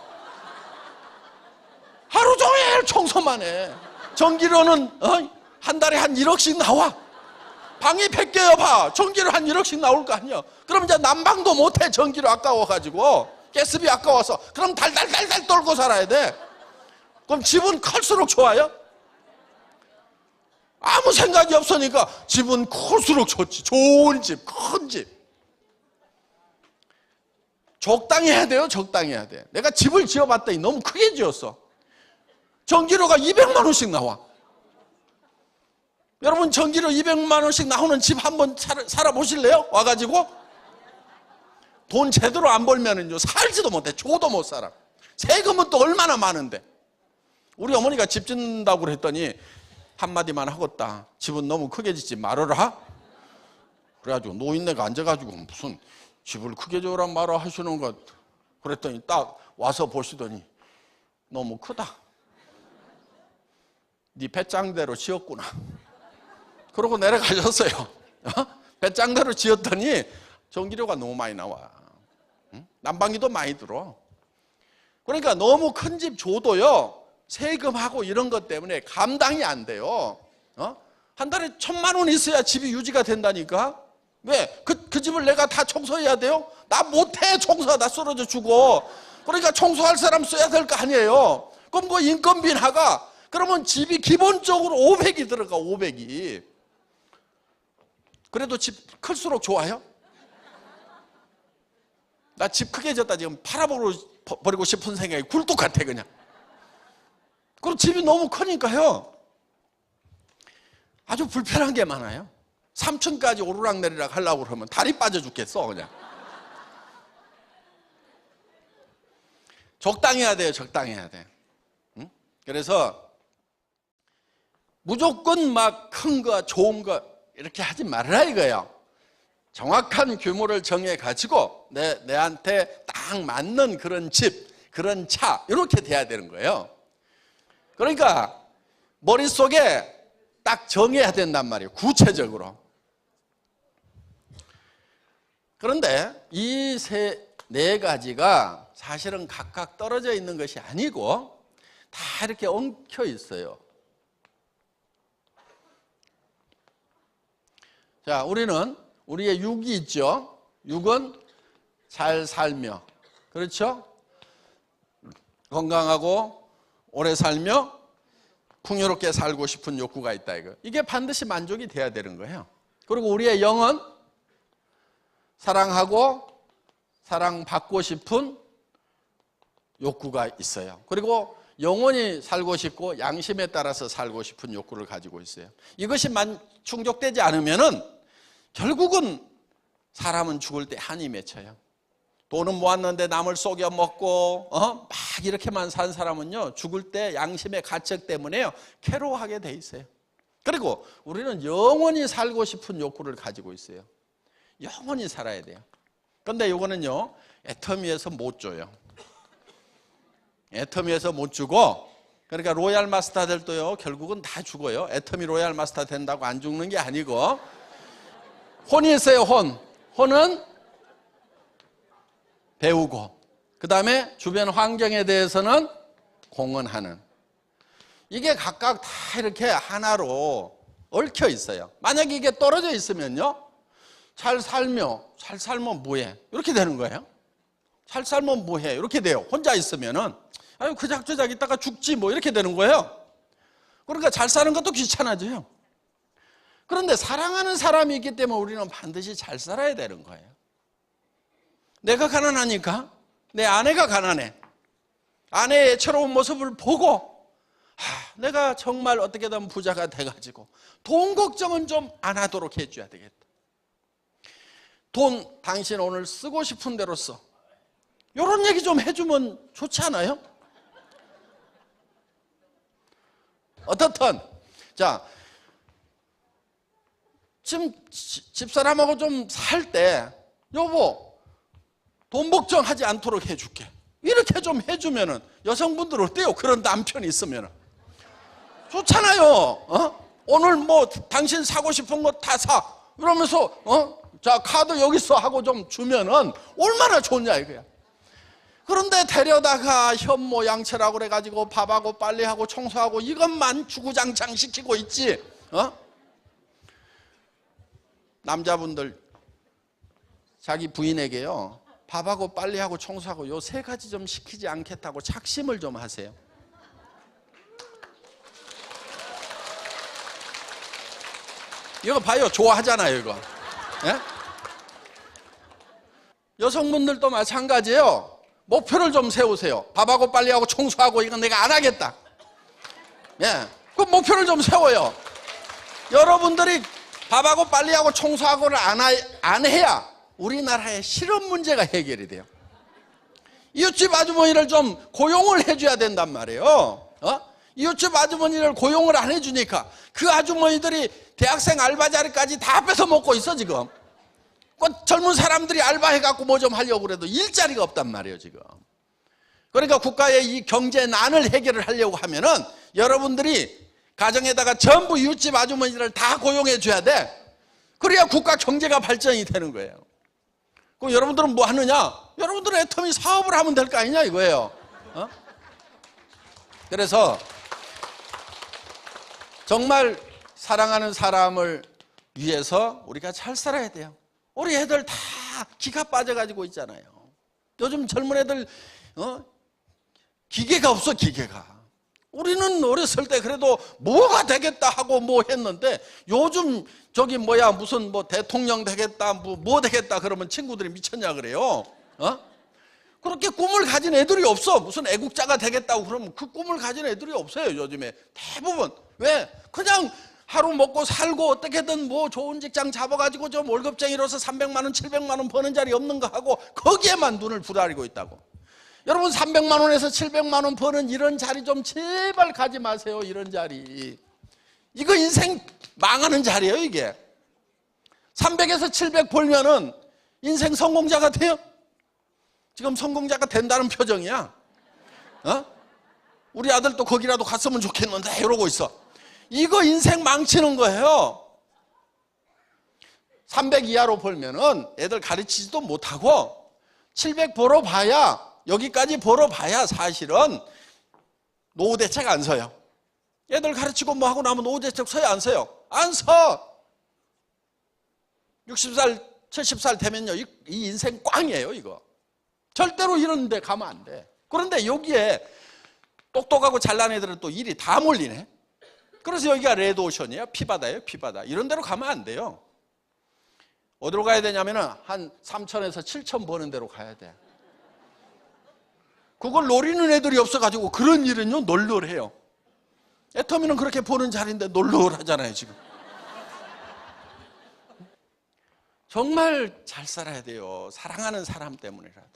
하루 종일 청소만 해. 전기료는 한 달에 한 1억씩 나와. 방이 100개여 봐. 전기료 한 1억씩 나올 거 아니야. 그럼 이제 난방도 못해. 전기료 아까워가지고. 가스비 아까워서. 그럼 달달달달 떨고 살아야 돼. 그럼 집은 클수록 좋아요? 아무 생각이 없으니까 집은 클수록 좋지. 좋은 집, 큰 집. 적당히 해야 돼요. 적당히 해야 돼. 내가 집을 지어봤더니 너무 크게 지었어. 전기료가 200만 원씩 나와. 여러분 전기료 200만 원씩 나오는 집 한번 살아보실래요? 와가지고 돈 제대로 안 벌면은요 살지도 못해. 줘도 못 살아. 세금은 또 얼마나 많은데. 우리 어머니가 집 짓는다고 그랬더니 한마디만 하겠다. 집은 너무 크게 짓지 말아라. 그래가지고 노인네가 앉아가지고 무슨 집을 크게 지으란 말을 하시는 것. 그랬더니 딱 와서 보시더니 너무 크다. 네 배짱대로 지었구나. 그러고 내려가셨어요. 배짱대로 지었더니 전기료가 너무 많이 나와. 난방비도 많이 들어. 그러니까 너무 큰 집 줘도요 세금하고 이런 것 때문에 감당이 안 돼요. 한 달에 1,000만 원 있어야 집이 유지가 된다니까. 왜? 그 집을 내가 다 청소해야 돼요? 나 못해. 청소 나 쓰러져 죽어. 그러니까 청소할 사람 써야 될 거 아니에요. 그럼 그 인건비 나가. 그러면 집이 기본적으로 500이 들어가. 500이. 그래도 집 클수록 좋아요? 나 집 크게 졌다 지금 팔아버리고 싶은 생각이 굴뚝 같아 그냥. 그리고 집이 너무 크니까요 아주 불편한 게 많아요. 3층까지 오르락내리락 하려고 그러면 다리 빠져 죽겠어 그냥. 적당히 해야 돼요. 적당히 해야 돼. 그래서 무조건 막 큰 거 좋은 거 이렇게 하지 말아라 이거예요. 정확한 규모를 정해가지고 내한테 딱 맞는 그런 집, 그런 차 이렇게 돼야 되는 거예요. 그러니까 머릿속에 딱 정해야 된단 말이에요. 구체적으로. 그런데 이 네 가지가 사실은 각각 떨어져 있는 것이 아니고 다 이렇게 엉켜 있어요. 자, 우리는 우리의 육이 있죠. 육은 잘 살며, 그렇죠? 건강하고 오래 살며 풍요롭게 살고 싶은 욕구가 있다 이거. 이게 반드시 만족이 돼야 되는 거예요. 그리고 우리의 영은 사랑하고 사랑받고 싶은 욕구가 있어요. 그리고 영원히 살고 싶고 양심에 따라서 살고 싶은 욕구를 가지고 있어요. 이것이 충족되지 않으면은 결국은 사람은 죽을 때 한이 맺혀요. 돈은 모았는데 남을 속여 먹고 막 이렇게만 산 사람은요 죽을 때 양심의 가책 때문에요 괴로워하게 돼 있어요. 그리고 우리는 영원히 살고 싶은 욕구를 가지고 있어요. 영원히 살아야 돼요. 그런데 이거는요 애터미에서 못 줘요. 애터미에서 못 주고, 그러니까 로얄 마스터들도요 결국은 다 죽어요. 애터미 로얄 마스터 된다고 안 죽는 게 아니고 혼이 있어요. 혼은 배우고 그 다음에 주변 환경에 대해서는 공헌하는. 이게 각각 다 이렇게 하나로 얽혀 있어요. 만약에 이게 떨어져 있으면요 잘 살면 뭐해? 이렇게 되는 거예요. 잘 살면 뭐해? 이렇게 돼요. 혼자 있으면은 아유 그작저작 있다가 죽지 뭐 이렇게 되는 거예요. 그러니까 잘 사는 것도 귀찮아져요. 그런데 사랑하는 사람이 있기 때문에 우리는 반드시 잘 살아야 되는 거예요. 내가 가난하니까 내 아내가 가난해. 아내의 애처로운 모습을 보고 내가 정말 어떻게든 부자가 돼가지고 돈 걱정은 좀 안 하도록 해줘야 되겠다. 돈 당신 오늘 쓰고 싶은 대로 써. 이런 얘기 좀 해주면 좋지 않아요? 어떻든 자, 지금 집사람하고 좀 살 때 여보 돈 걱정하지 않도록 해줄게 이렇게 좀 해주면은 여성분들 어때요? 그런 남편이 있으면은 좋잖아요. 오늘 뭐 당신 사고 싶은 거 다 사 그러면서 자 카드 여기 있어 하고 좀 주면은 얼마나 좋냐 이거야. 그런데 데려다가 현모 양처라고 그래가지고 밥하고 빨래하고 청소하고 이것만 주구장창 시키고 있지. 남자분들 자기 부인에게요 밥하고 빨래하고 청소하고 요 3가지 좀 시키지 않겠다고 착심을 좀 하세요. 이거 봐요. 좋아하잖아요 이거. 예? 여성분들도 마찬가지예요. 목표를 좀 세우세요. 밥하고 빨래하고 청소하고 이건 내가 안 하겠다. 예, 그 목표를 좀 세워요. 여러분들이 밥하고 빨래하고 청소하고를 안 해야 우리나라의 실업 문제가 해결이 돼요. 이웃집 아주머니를 좀 고용을 해줘야 된단 말이에요. 이웃집 아주머니를 고용을 안 해주니까 그 아주머니들이 대학생 알바 자리까지 다 뺏어 먹고 있어 지금. 젊은 사람들이 알바해갖고 뭐 좀 하려고 그래도 일자리가 없단 말이에요 지금. 그러니까 국가의 이 경제난을 해결을 하려고 하면은 여러분들이 가정에다가 전부 이웃집 아주머니들을 다 고용해 줘야 돼. 그래야 국가 경제가 발전이 되는 거예요. 그럼 여러분들은 뭐 하느냐? 여러분들은 애터미 사업을 하면 될 거 아니냐 이거예요. 그래서 정말 사랑하는 사람을 위해서 우리가 잘 살아야 돼요. 우리 애들 다 기가 빠져가지고 있잖아요. 요즘 젊은 애들 기계가 없어 기계가. 우리는 어렸을 때 그래도 뭐가 되겠다 하고 뭐 했는데 요즘 저기 뭐야 무슨 뭐 대통령 되겠다 뭐 되겠다 그러면 친구들이 미쳤냐 그래요. 그렇게 꿈을 가진 애들이 없어. 무슨 애국자가 되겠다고 그러면 그 꿈을 가진 애들이 없어요 요즘에. 대부분 왜? 그냥 하루 먹고 살고 어떻게든 뭐 좋은 직장 잡아가지고 좀 월급쟁이로서 300만 원 700만 원 버는 자리 없는 거 하고 거기에만 눈을 부라리고 있다고. 여러분 300만 원에서 700만 원 버는 이런 자리 좀 제발 가지 마세요. 이런 자리 이거 인생 망하는 자리예요 이게. 300에서 700 벌면은 인생 성공자가 돼요? 지금 성공자가 된다는 표정이야. 우리 아들도 거기라도 갔으면 좋겠는데 이러고 있어. 이거 인생 망치는 거예요. 300 이하로 벌면은 애들 가르치지도 못하고 700 벌어봐야 여기까지 벌어봐야 사실은 노후 대책 안 서요. 애들 가르치고 뭐 하고 나면 노후 대책 서요 안 서요? 안 서. 60살 70살 되면요 이 인생 꽝이에요 이거. 절대로 이런 데 가면 안 돼. 그런데 여기에 똑똑하고 잘난 애들은 또 일이 다 몰리네. 그래서 여기가 레드오션이에요. 피바다예요 피바다. 이런 데로 가면 안 돼요. 어디로 가야 되냐면은 한 3천에서 7천 버는 데로 가야 돼. 그걸 노리는 애들이 없어가지고 그런 일은요 널널해요. 애터미는 그렇게 보는 자리인데 널널하잖아요 지금. 정말 잘 살아야 돼요. 사랑하는 사람 때문이라도.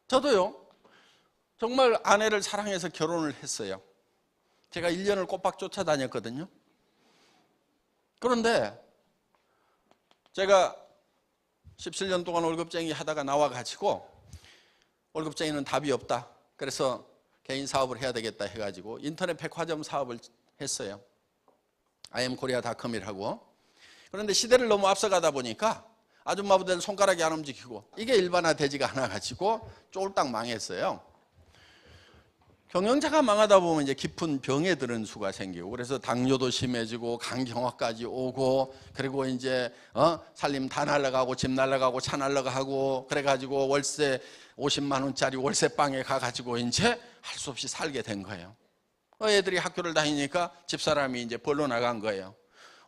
저도요 정말 아내를 사랑해서 결혼을 했어요. 제가 1년을 꼬박 쫓아다녔거든요. 그런데 제가 17년 동안 월급쟁이 하다가 나와가지고 월급쟁이는 답이 없다. 그래서 개인 사업을 해야 되겠다 해가지고 인터넷 백화점 사업을 했어요. IamKorea.com이라고. 그런데 시대를 너무 앞서가다 보니까 아줌마분들 손가락이 안 움직이고 이게 일반화되지가 않아가지고 쫄딱 망했어요. 경영자가 망하다 보면 이제 깊은 병에 드는 수가 생기고 그래서 당뇨도 심해지고 간경화까지 오고 그리고 이제 살림 다 날라가고 집 날라가고 차 날라가고 그래가지고 월세 50만 원짜리 월세방에 가가지고 이제 할 수 없이 살게 된 거예요. 애들이 학교를 다니니까 집사람이 이제 벌러 나간 거예요.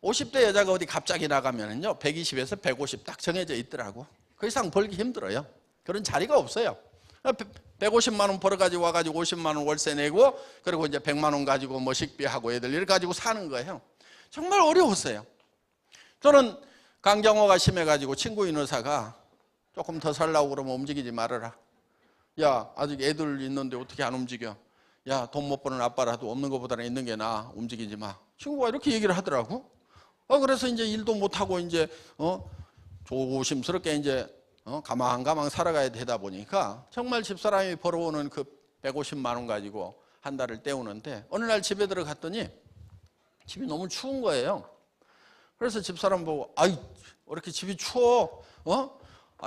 50대 여자가 어디 갑자기 나가면은요 120에서 150 딱 정해져 있더라고. 그 이상 벌기 힘들어요. 그런 자리가 없어요. 150만 원 벌어가지고 와가지고 50만 원 월세 내고 그리고 이제 100만 원 가지고 뭐 식비하고 애들 이렇게 가지고 사는 거예요. 정말 어려웠어요. 저는 강경화가 심해가지고 친구인 의사가 조금 더 살라고 그러면 움직이지 말아라. 야 아직 애들 있는데 어떻게 안 움직여. 야, 돈 못 버는 아빠라도 없는 것보다는 있는 게 나아. 움직이지 마. 친구가 이렇게 얘기를 하더라고. 그래서 이제 일도 못 하고 이제 조심스럽게 이제 가망가망 살아가야 되다 보니까 정말 집사람이 벌어오는 그 150만 원 가지고 한 달을 때우는데, 어느 날 집에 들어갔더니 집이 너무 추운 거예요. 그래서 집사람 보고, 아이, 왜 이렇게 집이 추워?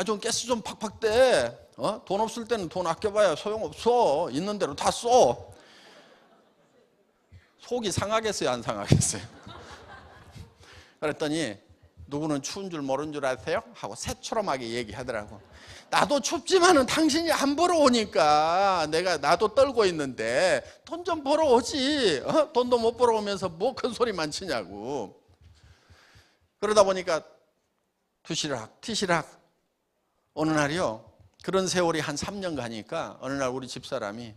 좀 가스 좀 팍팍 대. 돈 없을 때는 돈 아껴봐야 소용없어. 있는 대로 다 써. 속이 상하겠어요, 안 상하겠어요? 그랬더니 누구는 추운 줄 모르는 줄 아세요? 하고 새초롬하게 얘기하더라고. 나도 춥지만은 당신이 안 벌어오니까 나도 떨고 있는데 돈 좀 벌어오지. 돈도 못 벌어오면서 뭐 큰 소리만 치냐고. 그러다 보니까 티시락 어느 날이요, 그런 세월이 한 3년 가니까 어느 날 우리 집사람이,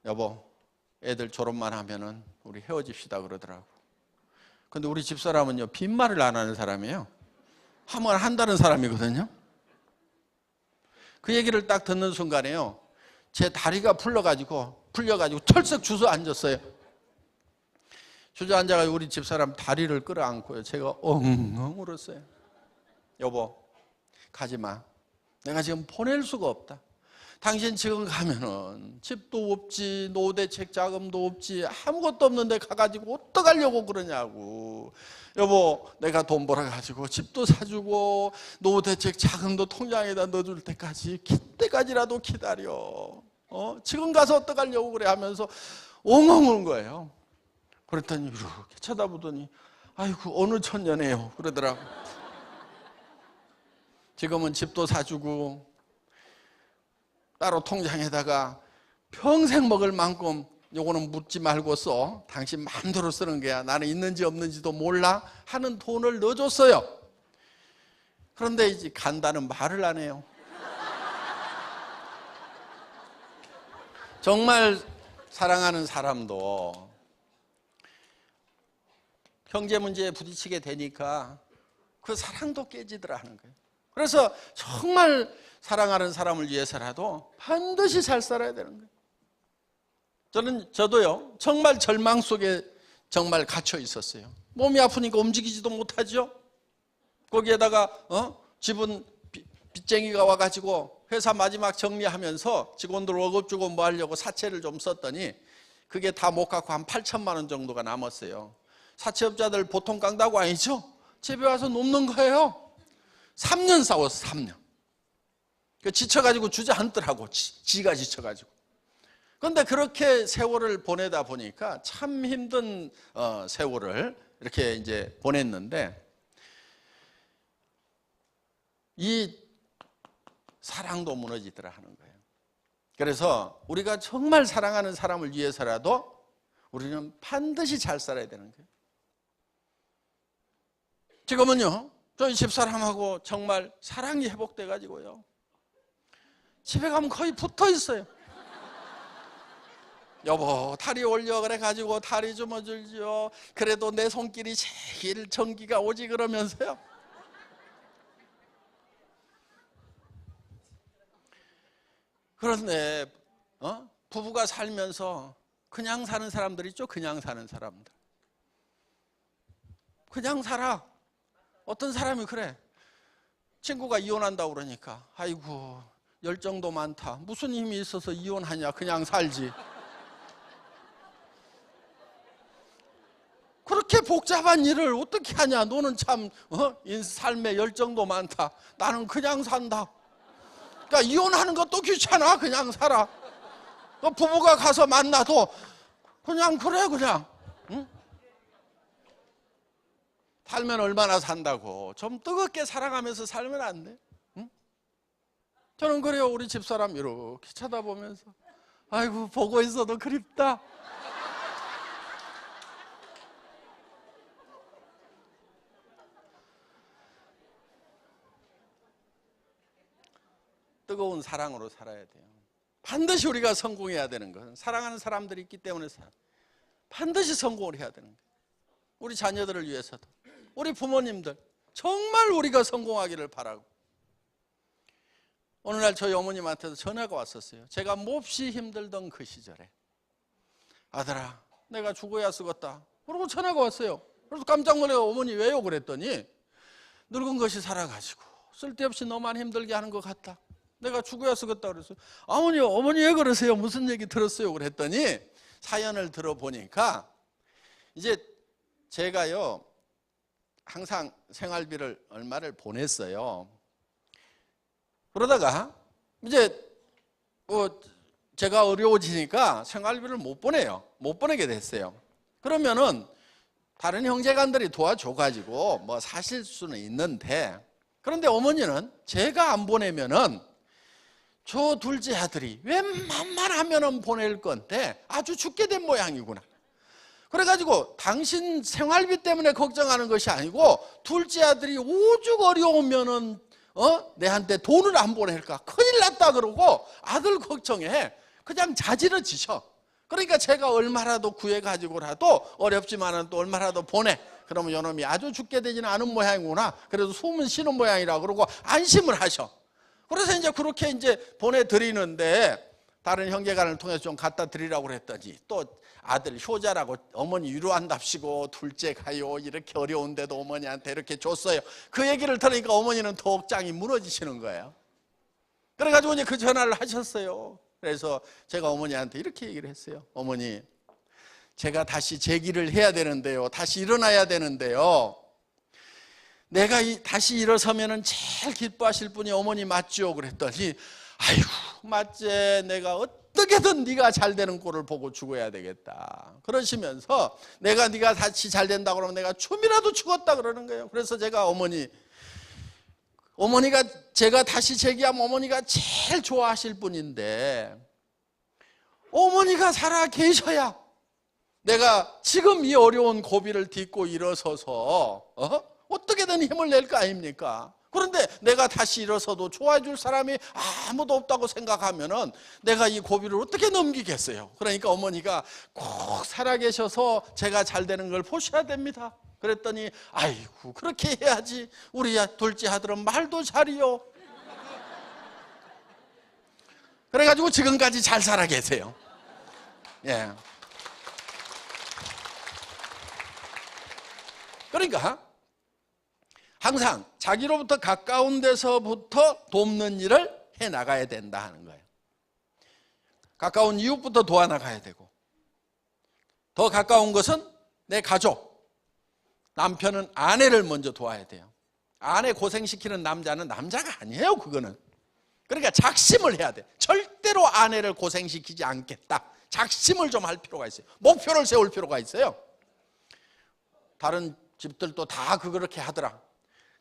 여보, 애들 졸업만 하면은 우리 헤어집시다 그러더라고. 근데 우리 집사람은요, 빈말을 안 하는 사람이에요. 하면 한다는 사람이거든요. 그 얘기를 딱 듣는 순간에요, 제 다리가 풀려가지고 털썩 주저앉았어요. 주저앉아가지고 우리 집사람 다리를 끌어안고요, 제가 엉엉 울었어요. 여보, 가지마. 내가 지금 보낼 수가 없다. 당신 지금 가면은 집도 없지, 노후대책 자금도 없지, 아무것도 없는데 가가지고 어떡하려고 그러냐고. 여보, 내가 돈 벌어가지고 집도 사주고 노후대책 자금도 통장에다 넣어줄 때까지라도 기다려. 지금 가서 어떡하려고 그래 하면서 엉엉 우는 거예요. 그랬더니 이렇게 쳐다보더니, 아이고, 어느 천년에요 그러더라고. 지금은 집도 사주고 따로 통장에다가 평생 먹을 만큼, 요거는 묻지 말고 써. 당신 마음대로 쓰는 거야. 나는 있는지 없는지도 몰라 하는 돈을 넣어줬어요. 그런데 이제 간다는 말을 안 해요. 정말 사랑하는 사람도 경제 문제에 부딪히게 되니까 그 사랑도 깨지더라 하는 거예요. 그래서 정말 사랑하는 사람을 위해서라도 반드시 잘 살아야 되는 거예요. 저도요, 정말 절망 속에 정말 갇혀 있었어요. 몸이 아프니까 움직이지도 못하죠. 거기에다가 집은 빚쟁이가 와가지고 회사 마지막 정리하면서 직원들 월급 주고 뭐 하려고 사채를 좀 썼더니 그게 다 못 갚고 한 8천만 원 정도가 남았어요. 사채업자들 보통 깡다구 아니죠? 집에 와서 눕는 거예요. 3년 싸웠어, 3년. 지쳐가지고 주저앉더라고, 지가 지쳐가지고. 그런데 그렇게 세월을 보내다 보니까 참 힘든 세월을 이렇게 이제 보냈는데, 이 사랑도 무너지더라 하는 거예요. 그래서 우리가 정말 사랑하는 사람을 위해서라도 우리는 반드시 잘 살아야 되는 거예요. 지금은요, 저희 집사람하고 정말 사랑이 회복돼 가지고요, 집에 가면 거의 붙어 있어요. 여보, 다리 올려 그래 가지고 다리 좀 어줄지요. 그래도 내 손길이 제일 전기가 오지 그러면서요. 그런데 부부가 살면서 그냥 사는 사람들 있죠. 그냥 사는 사람들. 그냥 살아. 어떤 사람이 그래. 친구가 이혼한다고 그러니까, 아이고, 열정도 많다. 무슨 힘이 있어서 이혼하냐. 그냥 살지. 그렇게 복잡한 일을 어떻게 하냐. 너는 참 삶에 열정도 많다. 나는 그냥 산다. 그러니까 이혼하는 것도 귀찮아. 그냥 살아. 또 부부가 가서 만나도 그냥 그래 그냥. 응? 살면 얼마나 산다고. 좀 뜨겁게 살아가면서 살면 안 돼? 응? 저는 그래요. 우리 집사람 이렇게 쳐다보면서, 아이고, 보고 있어도 그립다. 뜨거운 사랑으로 살아야 돼요. 반드시 우리가 성공해야 되는 것은, 사랑하는 사람들이 있기 때문에 반드시 성공을 해야 되는 거예요. 우리 자녀들을 위해서도, 우리 부모님들 정말 우리가 성공하기를 바라고, 어느 날 저희 어머님한테도 전화가 왔었어요. 제가 몹시 힘들던 그 시절에 아들아 내가 죽어야 쓰겄다 그러고 전화가 왔어요. 그래서 깜짝 놀라서 어머니 왜요? 그랬더니 늙은 것이 살아가지고 쓸데없이 너만 힘들게 하는 것 같다. 내가 죽어야 쓰겄다 그랬어요. 어머니 왜 그러세요? 무슨 얘기 들었어요? 그랬더니 사연을 들어보니까 이제 제가요 항상 생활비를 얼마를 보냈어요. 그러다가 이제 제가 어려워지니까 생활비를 못 보내게 됐어요. 그러면은 다른 형제간들이 도와줘가지고 뭐 사실 수는 있는데, 그런데 어머니는 제가 안 보내면은 저 둘째 아들이 웬만하면은 보낼 건데 아주 죽게 된 모양이구나. 그래가지고 당신 생활비 때문에 걱정하는 것이 아니고 둘째 아들이 오죽 어려우면은 내한테 돈을 안 보낼까 큰일 났다 그러고 아들 걱정해 그냥 자지러지셔. 그러니까 제가 얼마라도 구해가지고라도 어렵지만은 또 얼마라도 보내. 그러면 요놈이 아주 죽게 되지는 않은 모양이구나. 그래도 숨은 쉬는 모양이라 그러고 안심을 하셔. 그래서 이제 그렇게 이제 보내드리는데 다른 형제간을 통해서 좀 갖다 드리라고 그랬더니 또 아들 효자라고 어머니 위로한답시고 둘째 가요 이렇게 어려운데도 어머니한테 이렇게 줬어요. 그 얘기를 들으니까 어머니는 더 억장이 무너지시는 거예요. 그래가지고 이제 그 전화를 하셨어요. 그래서 제가 어머니한테 이렇게 얘기를 했어요. 어머니 제가 다시 재기를 해야 되는데요, 다시 일어나야 되는데요, 내가 다시 일어서면은 제일 기뻐하실 분이 어머니 맞죠? 그랬더니 아이고 맞지, 내가 어떻게든 네가 잘 되는 꼴을 보고 죽어야 되겠다 그러시면서 네가 다시 잘 된다 그러면 내가 춤이라도 추겠다 그러는 거예요. 그래서 제가 어머니가 제가 다시 재기하면 어머니가 제일 좋아하실 분인데 어머니가 살아 계셔야 내가 지금 이 어려운 고비를 딛고 일어서서 어떻게든 힘을 낼 거 아닙니까? 그런데 내가 다시 일어서도 좋아해 줄 사람이 아무도 없다고 생각하면은 내가 이 고비를 어떻게 넘기겠어요? 그러니까 어머니가 꼭 살아계셔서 제가 잘 되는 걸 보셔야 됩니다. 그랬더니 아이고 그렇게 해야지 우리 둘째 아들은 말도 잘이요. 그래가지고 지금까지 잘 살아 계세요. 예. 그러니까 항상 자기로부터 가까운 데서부터 돕는 일을 해나가야 된다 하는 거예요. 가까운 이웃부터 도와나가야 되고, 더 가까운 것은 내 가족, 남편은 아내를 먼저 도와야 돼요. 아내 고생시키는 남자는 남자가 아니에요. 그거는. 그러니까 작심을 해야 돼. 절대로 아내를 고생시키지 않겠다. 작심을 좀 할 필요가 있어요. 목표를 세울 필요가 있어요. 다른 집들도 다 그렇게 하더라.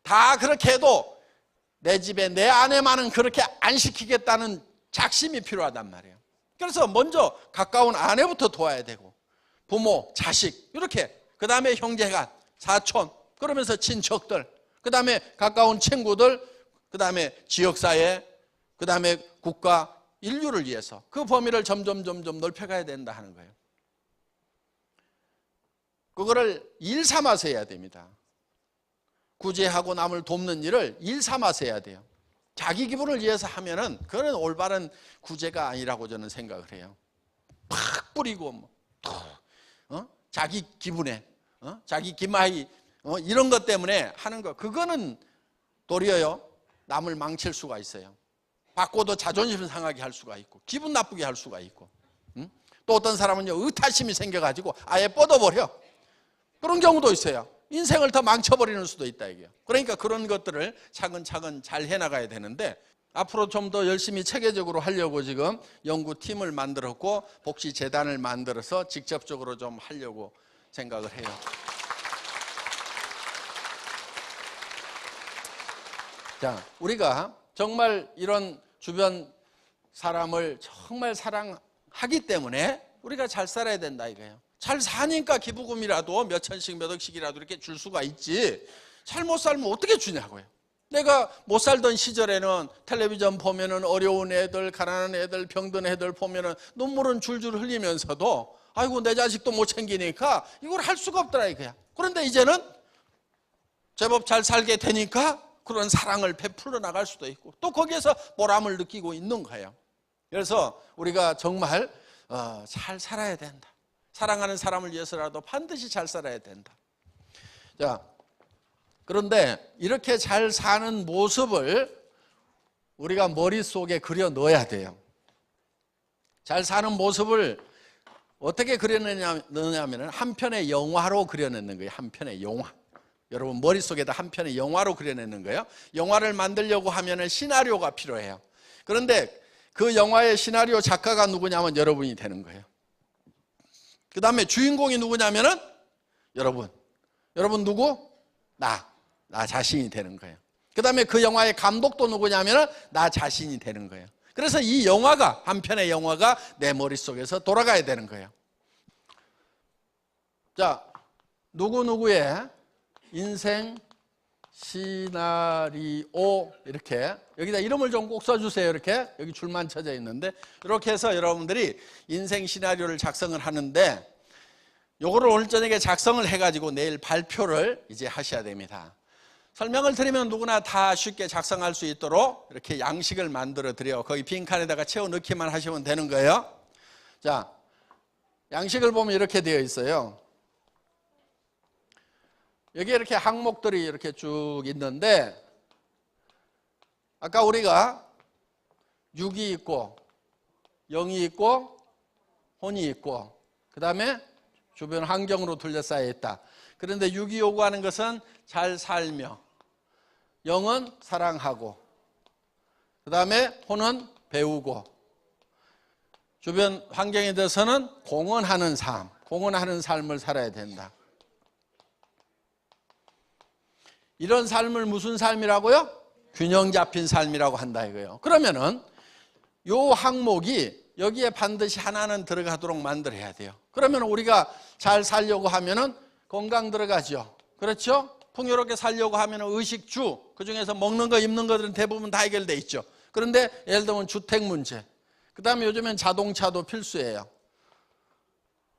다 그렇게 해도 내 집에 내 아내만은 그렇게 안 시키겠다는 작심이 필요하단 말이에요. 그래서 먼저 가까운 아내부터 도와야 되고, 부모, 자식 이렇게, 그 다음에 형제간, 사촌, 그러면서 친척들, 그 다음에 가까운 친구들, 그 다음에 지역사회, 그 다음에 국가, 인류를 위해서 그 범위를 점점 넓혀가야 된다 하는 거예요. 그거를 일 삼아서 해야 됩니다. 구제하고 남을 돕는 일을 일 삼아서 해야 돼요. 자기 기분을 위해서 하면은 그건 올바른 구제가 아니라고 저는 생각을 해요. 팍 뿌리고 자기 기분에 자기 기마이 이런 것 때문에 하는 거, 그거는 도리어요 남을 망칠 수가 있어요. 받고도 자존심 상하게 할 수가 있고 기분 나쁘게 할 수가 있고, 또 어떤 사람은요 의타심이 생겨가지고 아예 뻗어버려. 그런 경우도 있어요. 인생을 더 망쳐버리는 수도 있다 이게요. 그러니까 그런 것들을 차근차근 잘 해나가야 되는데, 앞으로 좀 더 열심히 체계적으로 하려고 지금 연구팀을 만들었고 복지재단을 만들어서 직접적으로 좀 하려고 생각을 해요. 자, 우리가 정말 이런 주변 사람을 정말 사랑하기 때문에 우리가 잘 살아야 된다 이거예요. 잘 사니까 기부금이라도 몇 천씩 몇 억씩이라도 이렇게 줄 수가 있지, 잘 못 살면 어떻게 주냐고요. 내가 못 살던 시절에는 텔레비전 보면은 어려운 애들, 가난한 애들, 병든 애들 보면은 눈물은 줄줄 흘리면서도 아이고 내 자식도 못 챙기니까 이걸 할 수가 없더라 이거야. 그런데 이제는 제법 잘 살게 되니까 그런 사랑을 베풀어 나갈 수도 있고 또 거기에서 보람을 느끼고 있는 거예요. 그래서 우리가 정말 잘 살아야 된다. 사랑하는 사람을 위해서라도 반드시 잘 살아야 된다. 자, 그런데 이렇게 잘 사는 모습을 우리가 머릿속에 그려 넣어야 돼요. 잘 사는 모습을 어떻게 그려내냐면 한 편의 영화로 그려내는 거예요. 한 편의 영화. 여러분 머릿속에다 한 편의 영화로 그려내는 거예요. 영화를 만들려고 하면 시나리오가 필요해요. 그런데 그 영화의 시나리오 작가가 누구냐면 여러분이 되는 거예요. 그 다음에 주인공이 누구냐면은 여러분 누구? 나 자신이 되는 거예요. 그 다음에 그 영화의 감독도 누구냐면은 나 자신이 되는 거예요. 그래서 이 영화가, 한 편의 영화가 내 머릿속에서 돌아가야 되는 거예요. 자, 누구누구의 인생 시나리오, 이렇게 여기다 이름을 좀 꼭 써주세요. 이렇게 여기 줄만 쳐져 있는데 이렇게 해서 여러분들이 인생 시나리오를 작성을 하는데 요거를 오늘 저녁에 작성을 해가지고 내일 발표를 이제 하셔야 됩니다. 설명을 드리면 누구나 다 쉽게 작성할 수 있도록 이렇게 양식을 만들어 드려요. 거기 빈칸에다가 채워 넣기만 하시면 되는 거예요. 자, 양식을 보면 이렇게 되어 있어요. 여기 이렇게 항목들이 이렇게 쭉 있는데 아까 우리가 6이 있고 0이 있고 혼이 있고 그 다음에 주변 환경으로 둘러싸여 있다. 그런데 6이 요구하는 것은 잘 살며, 0은 사랑하고, 그 다음에 혼은 배우고, 주변 환경에 대해서는 공헌하는 삶, 공헌하는 삶을 살아야 된다. 이런 삶을 무슨 삶이라고요? 균형 잡힌 삶이라고 한다 이거예요. 그러면은 요 항목이 여기에 반드시 하나는 들어가도록 만들어야 돼요. 그러면 우리가 잘 살려고 하면은 건강 들어가죠. 그렇죠? 풍요롭게 살려고 하면은 의식주, 그 중에서 먹는 거, 입는 것들은 대부분 다 해결돼 있죠. 그런데 예를 들면 주택 문제, 그 다음에 요즘엔 자동차도 필수예요.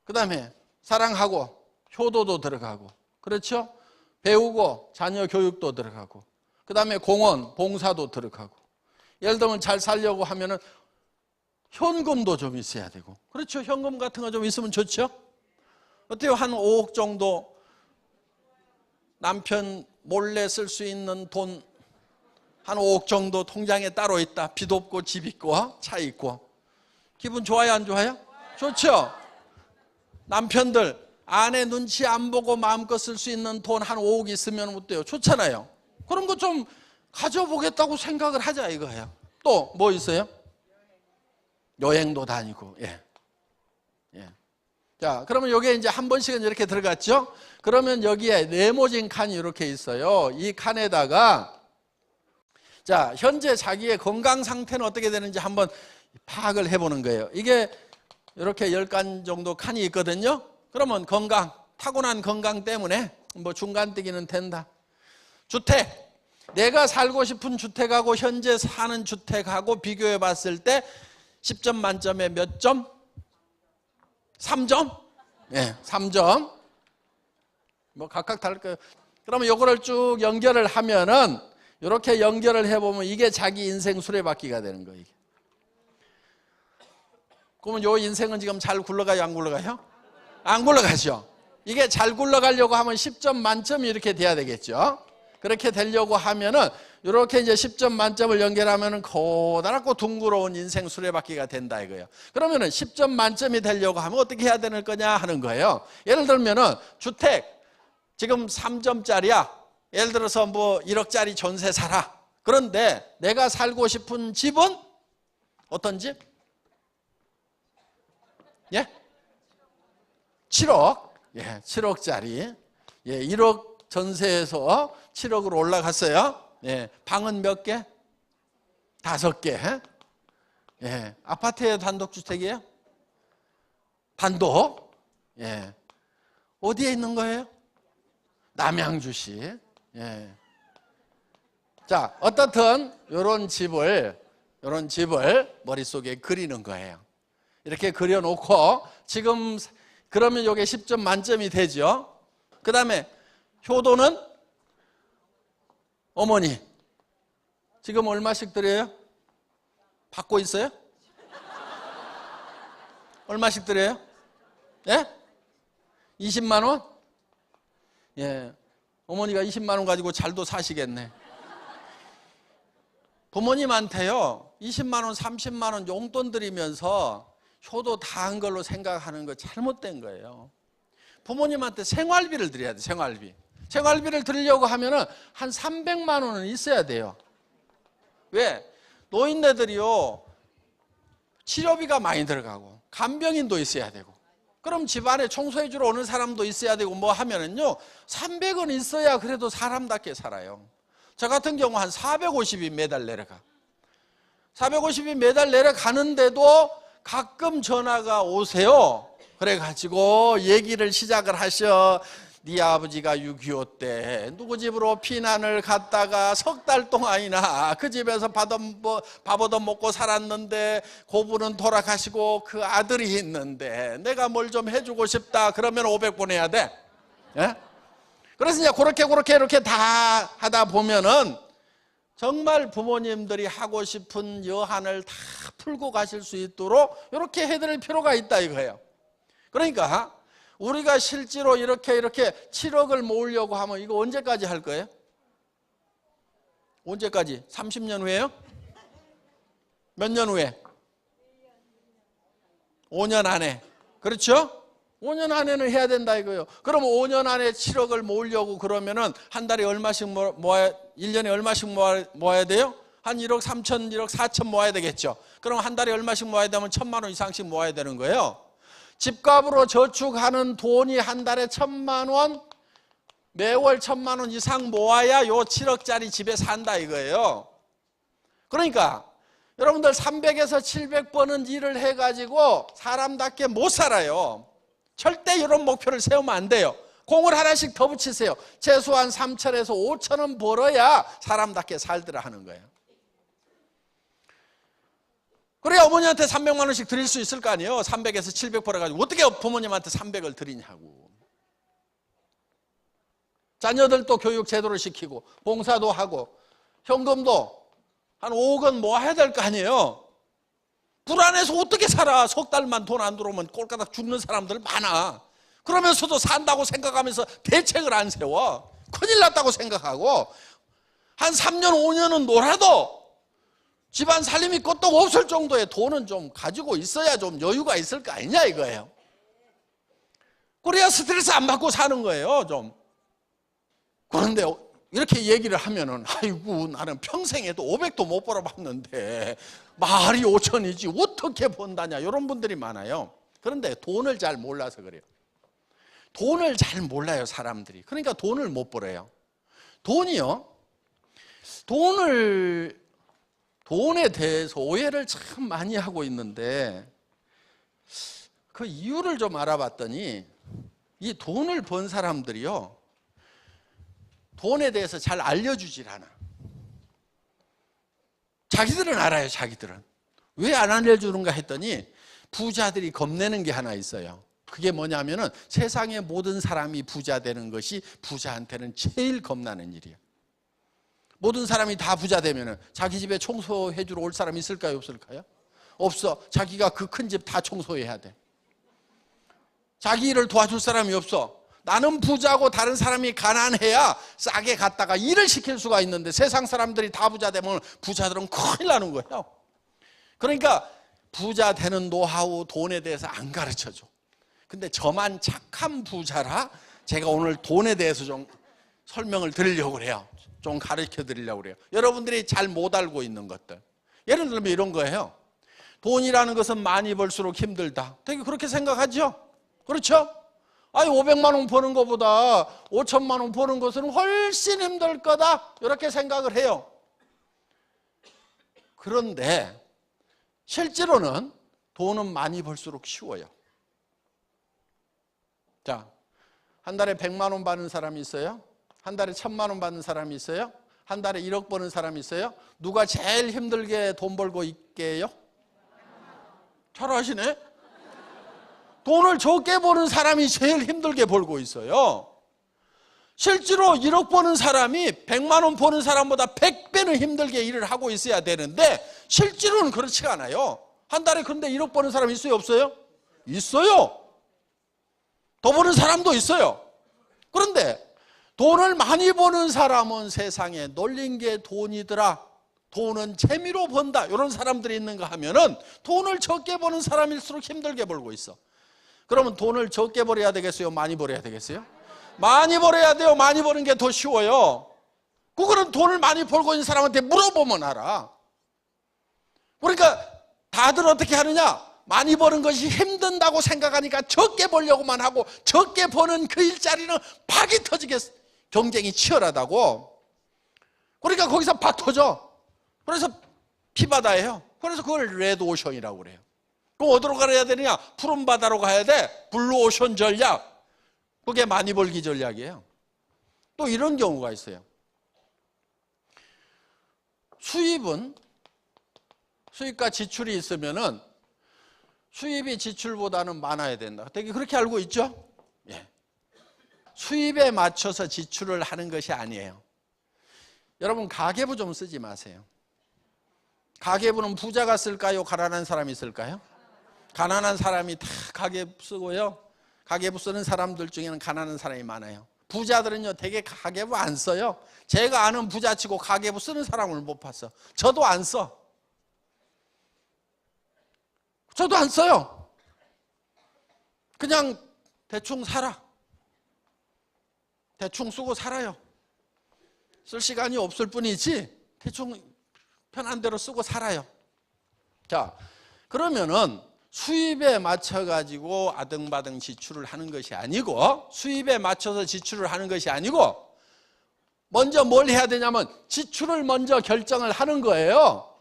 그 다음에 사랑하고 효도도 들어가고, 그렇죠? 배우고 자녀 교육도 들어가고, 그 다음에 공헌, 봉사도 들어가고, 예를 들면 잘 살려고 하면은 현금도 좀 있어야 되고, 그렇죠? 현금 같은 거 좀 있으면 좋죠? 어때요? 한 5억 정도 남편 몰래 쓸 수 있는 돈 한 5억 정도 통장에 따로 있다. 빚 없고 집 있고 차 있고. 기분 좋아요, 안 좋아요? 좋죠? 남편들 아내 눈치 안 보고 마음껏 쓸 수 있는 돈 한 5억 있으면 어때요? 좋잖아요. 그런 거 좀 가져보겠다고 생각을 하자 이거예요. 또 뭐 있어요? 여행도 다니고. 예. 자, 그러면 여기에 이제 한 번씩은 이렇게 들어갔죠? 그러면 여기에 네모진 칸이 이렇게 있어요. 이 칸에다가 자, 현재 자기의 건강 상태는 어떻게 되는지 한번 파악을 해보는 거예요. 이게 이렇게 10칸 정도 칸이 있거든요. 그러면 건강, 타고난 건강 때문에 뭐 중간뜨기는 된다. 주택, 내가 살고 싶은 주택하고 현재 사는 주택하고 비교해 봤을 때 10점 만점에 몇 점? 3점? 예, 3점. 뭐 각각 다를 거예요. 그러면 이거를 쭉 연결을 하면은 이렇게 연결을 해보면 이게 자기 인생 수레바퀴가 되는 거예요. 이게. 그러면 이 인생은 지금 잘 굴러가요, 안 굴러가요? 안 굴러가죠. 이게 잘 굴러가려고 하면 10점 만점이 이렇게 돼야 되겠죠. 그렇게 되려고 하면은 이렇게 이제 10점 만점을 연결하면은 고단하고 둥그러운 인생 수레바퀴가 된다 이거예요. 그러면은 10점 만점이 되려고 하면 어떻게 해야 되는 거냐 하는 거예요. 예를 들면은 주택 지금 3점짜리야. 예를 들어서 뭐 1억짜리 전세 살아. 그런데 내가 살고 싶은 집은 어떤 집? 예? 7억. 예, 7억짜리. 예, 1억 전세에서 7억으로 올라갔어요. 예, 방은 몇 개? 5개. 예, 아파트에 단독주택이에요? 단독. 예, 어디에 있는 거예요? 남양주시. 예. 자, 어떻든 이런 집을 머릿속에 그리는 거예요. 이렇게 그려놓고 지금 그러면 이게 10점 만점이 되죠. 그 다음에 효도는 어머니 지금 얼마씩 드려요? 받고 있어요? 얼마씩 드려요? 예? 20만 원? 예. 어머니가 20만 원 가지고 잘도 사시겠네. 부모님한테요, 20만 원, 30만 원 용돈 드리면서 효도 다 한 걸로 생각하는 거 잘못된 거예요. 부모님한테 생활비를 드려야 돼, 생활비. 생활비를 드리려고 하면은 한 300만 원은 있어야 돼요. 왜? 노인네들이요, 치료비가 많이 들어가고, 간병인도 있어야 되고, 그럼 집안에 청소해 주러 오는 사람도 있어야 되고 뭐 하면은요, 300원 있어야 그래도 사람답게 살아요. 저 같은 경우 한 450이 매달 내려가. 450이 매달 내려가는데도 가끔 전화가 오세요. 그래가지고 얘기를 시작을 하셔. 네 아버지가 6.25 때 누구 집으로 피난을 갔다가 석 달 동안이나 그 집에서 밥 얻어먹고 살았는데 고부는 돌아가시고 그 아들이 있는데 내가 뭘 좀 해주고 싶다. 그러면 500번 해야 돼. 예? 그래서 이제 그렇게 이렇게 다 하다 보면은 정말 부모님들이 하고 싶은 여한을 다 풀고 가실 수 있도록 이렇게 해드릴 필요가 있다 이거예요. 그러니까 우리가 실제로 이렇게 7억을 모으려고 하면 이거 언제까지 할 거예요? 언제까지? 30년 후에요? 몇 년 후에? 5년 안에. 그렇죠? 5년 안에는 해야 된다 이거예요. 그럼 5년 안에 7억을 모으려고 그러면은 한 달에 얼마씩 모아야, 1년에 얼마씩 모아야 돼요? 한 1억 3천, 1억 4천 모아야 되겠죠. 그럼 한 달에 얼마씩 모아야 되면 1,000만 원 이상씩 모아야 되는 거예요. 집값으로 저축하는 돈이 한 달에 1,000만 원, 매월 1,000만 원 이상 모아야 요 7억짜리 집에 산다 이거예요. 그러니까 여러분들 300에서 700번은 일을 해가지고 사람답게 못 살아요. 절대 이런 목표를 세우면 안 돼요. 공을 하나씩 더 붙이세요. 최소한 3천에서 5천 원 벌어야 사람답게 살더라 하는 거예요. 그래야 어머니한테 300만 원씩 드릴 수 있을 거 아니에요. 300에서 700 벌어가지고 어떻게 부모님한테 300을 드리냐고. 자녀들도 교육 제대로 시키고 봉사도 하고 현금도 한 5억은 모아야 될 거 아니에요. 불안해서 어떻게 살아. 석 달만 돈 안 들어오면 꼴까닥 죽는 사람들 많아. 그러면서도 산다고 생각하면서 대책을 안 세워. 큰일 났다고 생각하고 한 3년 5년은 놀아도 집안 살림이 끄떡 없을 정도의 돈은 좀 가지고 있어야 좀 여유가 있을 거 아니냐 이거예요. 그래야 스트레스 안 받고 사는 거예요 좀. 그런데 이렇게 얘기를 하면은 아이고 나는 평생에도 500도 못 벌어봤는데 말이 5천이지 어떻게 번다냐 이런 분들이 많아요. 그런데 돈을 잘 몰라서 그래요. 돈을 잘 몰라요 사람들이. 그러니까 돈을 못 벌어요. 돈이요, 돈에 대해서 오해를 참 많이 하고 있는데 그 이유를 좀 알아봤더니 이 돈을 번 사람들이요 돈에 대해서 잘 알려주질 않아. 자기들은 알아요. 자기들은. 왜 안 알려주는가 했더니 부자들이 겁내는 게 하나 있어요. 그게 뭐냐면은 세상의 모든 사람이 부자 되는 것이 부자한테는 제일 겁나는 일이에요. 모든 사람이 다 부자 되면은 자기 집에 청소해 주러 올 사람이 있을까요? 없을까요? 없어. 자기가 그 큰 집 다 청소해야 돼. 자기 일을 도와줄 사람이 없어. 나는 부자고 다른 사람이 가난해야 싸게 갔다가 일을 시킬 수가 있는데 세상 사람들이 다 부자 되면 부자들은 큰일 나는 거예요. 그러니까 부자 되는 노하우, 돈에 대해서 안 가르쳐줘. 근데 저만 착한 부자라 제가 오늘 돈에 대해서 좀 설명을 드리려고 그래요. 좀 가르쳐 드리려고 그래요. 여러분들이 잘 못 알고 있는 것들. 예를 들면 이런 거예요. 돈이라는 것은 많이 벌수록 힘들다. 되게 그렇게 생각하죠? 그렇죠? 아니 500만 원 버는 것보다 5천만 원 버는 것은 훨씬 힘들 거다 이렇게 생각을 해요. 그런데 실제로는 돈은 많이 벌수록 쉬워요. 자, 한 달에 100만 원 받는 사람이 있어요? 한 달에 1,000만 원 받는 사람이 있어요? 한 달에 1억 버는 사람이 있어요? 누가 제일 힘들게 돈 벌고 있게요? 잘 아시네? 돈을 적게 버는 사람이 제일 힘들게 벌고 있어요. 실제로 1억 버는 사람이 100만 원 버는 사람보다 100배는 힘들게 일을 하고 있어야 되는데 실제로는 그렇지가 않아요. 한 달에 근데 1억 버는 사람 있어요, 없어요? 있어요. 더 버는 사람도 있어요. 그런데 돈을 많이 버는 사람은 세상에 놀린 게 돈이더라, 돈은 재미로 번다, 이런 사람들이 있는가 하면은 돈을 적게 버는 사람일수록 힘들게 벌고 있어. 그러면 돈을 적게 벌어야 되겠어요, 많이 벌어야 되겠어요? 많이 벌어야 돼요. 많이 버는 게 더 쉬워요. 그거는 돈을 많이 벌고 있는 사람한테 물어보면 알아. 그러니까 다들 어떻게 하느냐, 많이 버는 것이 힘든다고 생각하니까 적게 벌려고만 하고, 적게 버는 그 일자리는 박이 터지게 경쟁이 치열하다고. 그러니까 거기서 박 터져. 그래서 피바다예요. 그래서 그걸 레드오션이라고 그래요. 그럼 어디로 가야 되느냐, 푸른 바다로 가야 돼. 블루오션 전략. 그게 많이 벌기 전략이에요. 또 이런 경우가 있어요. 수입과 지출이 있으면은 수입이 지출보다는 많아야 된다. 되게 그렇게 알고 있죠? 예. 수입에 맞춰서 지출을 하는 것이 아니에요. 여러분, 가계부 좀 쓰지 마세요. 가계부는 부자가 쓸까요? 가난한 사람이 쓸까요? 가난한 사람이 다 가계부 쓰고요. 가계부 쓰는 사람들 중에는 가난한 사람이 많아요. 부자들은요, 되게 가계부 안 써요. 제가 아는 부자치고 가계부 쓰는 사람을 못 봤어. 저도 안 써. 저도 안 써요. 그냥 대충 살아. 대충 쓰고 살아요. 쓸 시간이 없을 뿐이지 대충 편한 대로 쓰고 살아요. 자, 그러면은 수입에 맞춰가지고 아등바등 지출을 하는 것이 아니고, 수입에 맞춰서 지출을 하는 것이 아니고, 먼저 뭘 해야 되냐면 지출을 먼저 결정을 하는 거예요.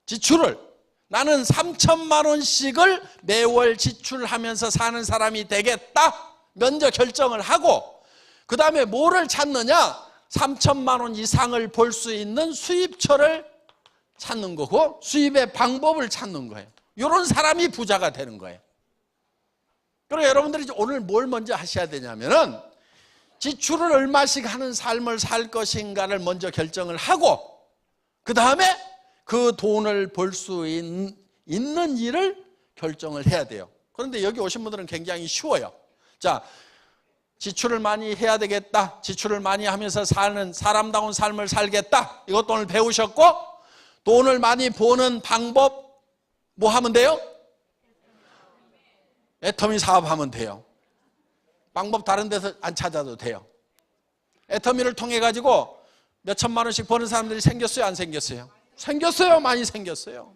지출을. 나는 3천만 원씩을 매월 지출하면서 사는 사람이 되겠다. 먼저 결정을 하고, 그 다음에 뭐를 찾느냐? 3천만 원 이상을 벌 수 있는 수입처를 찾는 거고, 수입의 방법을 찾는 거예요. 이런 사람이 부자가 되는 거예요. 그리고 여러분들이 오늘 뭘 먼저 하셔야 되냐면은 지출을 얼마씩 하는 삶을 살 것인가를 먼저 결정을 하고, 그 다음에 그 돈을 벌 수 있는 일을 결정을 해야 돼요. 그런데 여기 오신 분들은 굉장히 쉬워요. 자, 지출을 많이 해야 되겠다. 지출을 많이 하면서 사는 사람다운 삶을 살겠다. 이것도 오늘 배우셨고, 돈을 많이 버는 방법 뭐 하면 돼요? 애터미 사업하면 돼요. 방법 다른 데서 안 찾아도 돼요. 애터미를 통해 가지고 몇 천만 원씩 버는 사람들이 생겼어요, 안 생겼어요? 생겼어요. 많이 생겼어요.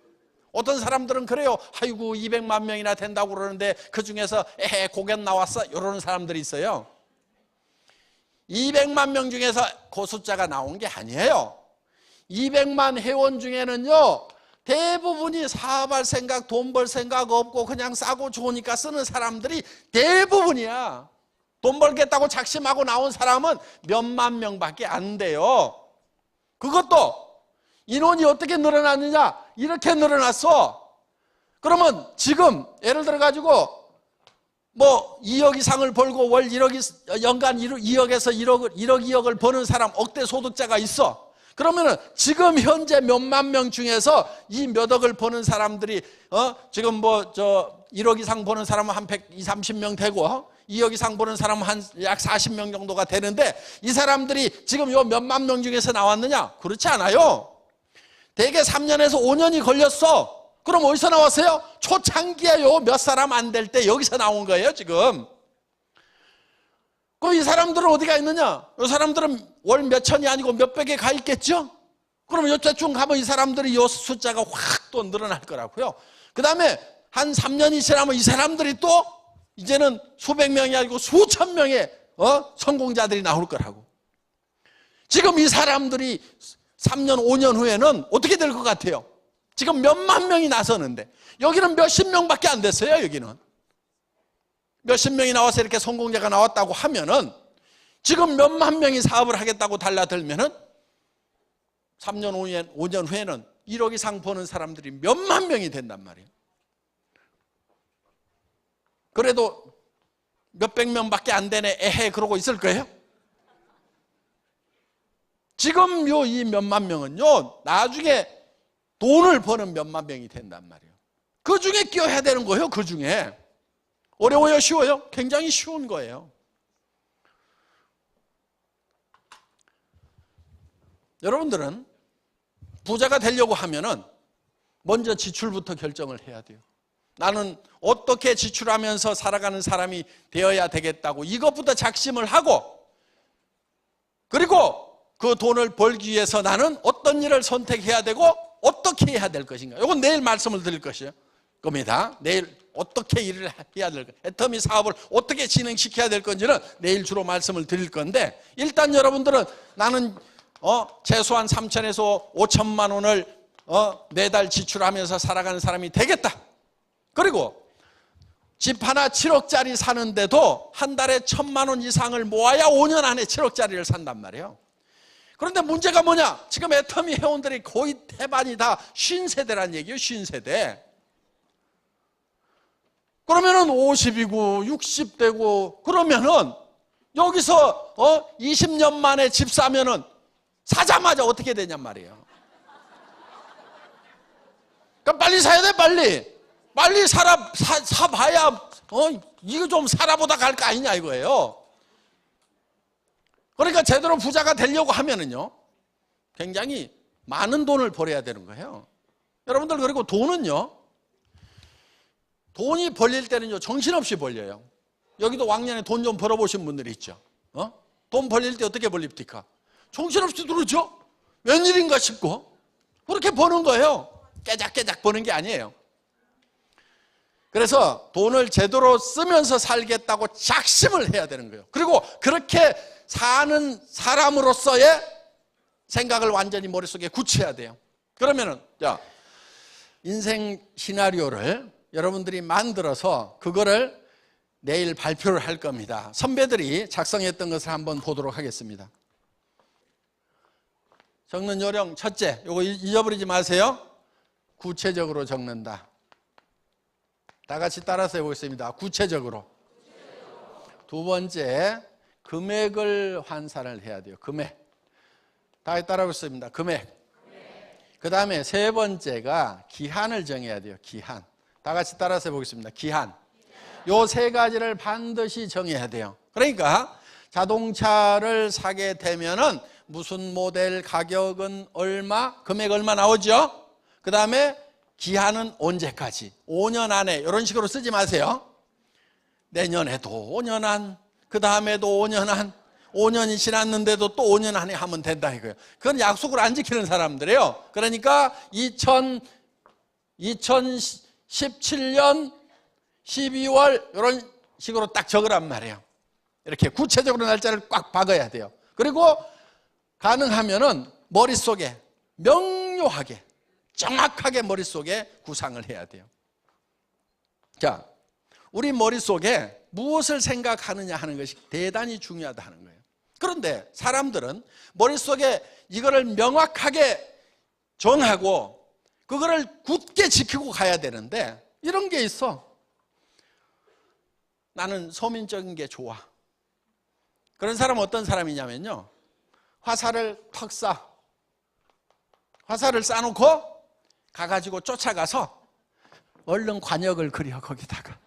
어떤 사람들은 그래요. 아이고 200만 명이나 된다고 그러는데 그중에서 고견 나왔어, 이러는 사람들이 있어요. 200만 명 중에서 그 숫자가 나온 게 아니에요. 200만 회원 중에는요, 대부분이 사업할 생각, 돈 벌 생각 없고 그냥 싸고 좋으니까 쓰는 사람들이 대부분이야. 돈 벌겠다고 작심하고 나온 사람은 몇만 명밖에 안 돼요. 그것도 인원이 어떻게 늘어났느냐? 이렇게 늘어났어. 그러면 지금 예를 들어 가지고 뭐 2억 이상을 벌고 월 1억, 연간 2억에서 1억, 2억을 버는 사람, 억대 소득자가 있어. 그러면은 지금 현재 몇만 명 중에서 이 몇 억을 버는 사람들이 지금 뭐 1억 이상 버는 사람은 한 120, 30명 되고 2억 이상 버는 사람은 한 약 40명 정도가 되는데, 이 사람들이 지금 요 몇만 명 중에서 나왔느냐? 그렇지 않아요. 대개 3년에서 5년이 걸렸어. 그럼 어디서 나왔어요? 초창기에 요 몇 사람 안 될 때 여기서 나온 거예요, 지금. 그럼 이 사람들은 어디가 있느냐? 이 사람들은 월 몇천이 아니고 몇백에 가 있겠죠? 그럼 요때쯤 가면 이 사람들이 요 숫자가 확 또 늘어날 거라고요. 그 다음에 한 3년이 지나면 이 사람들이 또 이제는 수백 명이 아니고 수천 명의 성공자들이 나올 거라고. 지금 이 사람들이 3년, 5년 후에는 어떻게 될 것 같아요? 지금 몇만 명이 나서는데 여기는 몇십 명밖에 안 됐어요. 여기는 몇십 명이 나와서 이렇게 성공자가 나왔다고 하면은 지금 몇만 명이 사업을 하겠다고 달라들면은 3년, 5년 후에는 1억 이상 버는 사람들이 몇만 명이 된단 말이에요. 그래도 몇백 명밖에 안 되네, 에헤, 그러고 있을 거예요? 지금 이 몇만 명은요, 나중에 돈을 버는 몇만 명이 된단 말이에요. 그 중에 끼어야 되는 거예요. 그 중에. 어려워요? 쉬워요? 굉장히 쉬운 거예요. 여러분들은 부자가 되려고 하면은 먼저 지출부터 결정을 해야 돼요. 나는 어떻게 지출하면서 살아가는 사람이 되어야 되겠다고 이것부터 작심을 하고, 그리고 그 돈을 벌기 위해서 나는 어떤 일을 선택해야 되고 어떻게 해야 될 것인가. 이건 내일 말씀을 드릴 것이에요. 겁니다. 내일 어떻게 일을 해야 될 것, 애터미 사업을 어떻게 진행시켜야 될 건지는 내일 주로 말씀을 드릴 건데, 일단 여러분들은 나는 최소한 3천에서 5천만 원을 매달 지출하면서 살아가는 사람이 되겠다. 그리고 집 하나 7억짜리 사는데도 한 달에 1,000만 원 이상을 모아야 5년 안에 7억짜리를 산단 말이에요. 그런데 문제가 뭐냐? 지금 애터미 회원들이 거의 대반이 다 50세대란 얘기예요. 50세대. 그러면은 50이고 60대고 그러면은 여기서 20년 만에 집 사면은 사자마자 어떻게 되냔 말이에요. 그러니까 빨리 사야 돼. 빨리 사봐야 이거 좀 살아보다 갈 거 아니냐 이거예요. 그러니까 제대로 부자가 되려고 하면은요, 굉장히 많은 돈을 벌어야 되는 거예요. 여러분들, 그리고 돈이 벌릴 때는요, 정신없이 벌려요. 여기도 왕년에 돈 좀 벌어보신 분들이 있죠. 돈 벌릴 때 어떻게 벌립니까? 정신없이 들었죠? 웬일인가 싶고 그렇게 버는 거예요. 깨작깨작 버는 게 아니에요. 그래서 돈을 제대로 쓰면서 살겠다고 작심을 해야 되는 거예요. 그리고 그렇게 사는 사람으로서의 생각을 완전히 머릿속에 굳혀야 돼요. 그러면은 인생 시나리오를 여러분들이 만들어서 그거를 내일 발표를 할 겁니다. 선배들이 작성했던 것을 한번 보도록 하겠습니다. 적는 요령 첫째, 이거 잊어버리지 마세요. 구체적으로 적는다. 다 같이 따라서 해보겠습니다. 구체적으로. 두 번째, 금액을 환산을 해야 돼요. 금액. 다 따라해보겠습니다. 금액. 그 다음에 세 번째가 기한을 정해야 돼요. 기한. 다 같이 따라서 해보겠습니다. 기한. 요 세 가지를 반드시 정해야 돼요. 그러니까 자동차를 사게 되면은 무슨 모델, 가격은 얼마, 금액 얼마 나오죠? 그 다음에 기한은 언제까지? 5년 안에. 이런 식으로 쓰지 마세요. 내년에도 5년 안, 그 다음에도 5년 안, 5년이 지났는데도 또 5년 안에 하면 된다 이거예요. 그건 약속을 안 지키는 사람들이에요. 그러니까 2017년 12월 이런 식으로 딱 적으란 말이에요. 이렇게 구체적으로 날짜를 꽉 박아야 돼요. 그리고 가능하면은 머릿속에 명료하게, 정확하게 머릿속에 구상을 해야 돼요. 자, 우리 머릿속에 무엇을 생각하느냐 하는 것이 대단히 중요하다는 거예요. 그런데 사람들은 머릿속에 이거를 명확하게 정하고 그거를 굳게 지키고 가야 되는데, 이런 게 있어. 나는 서민적인 게 좋아. 그런 사람은 어떤 사람이냐면요, 화살을 턱 쏴. 화살을 쏴놓고 가가지고 쫓아가서 얼른 관역을 그려 거기다가.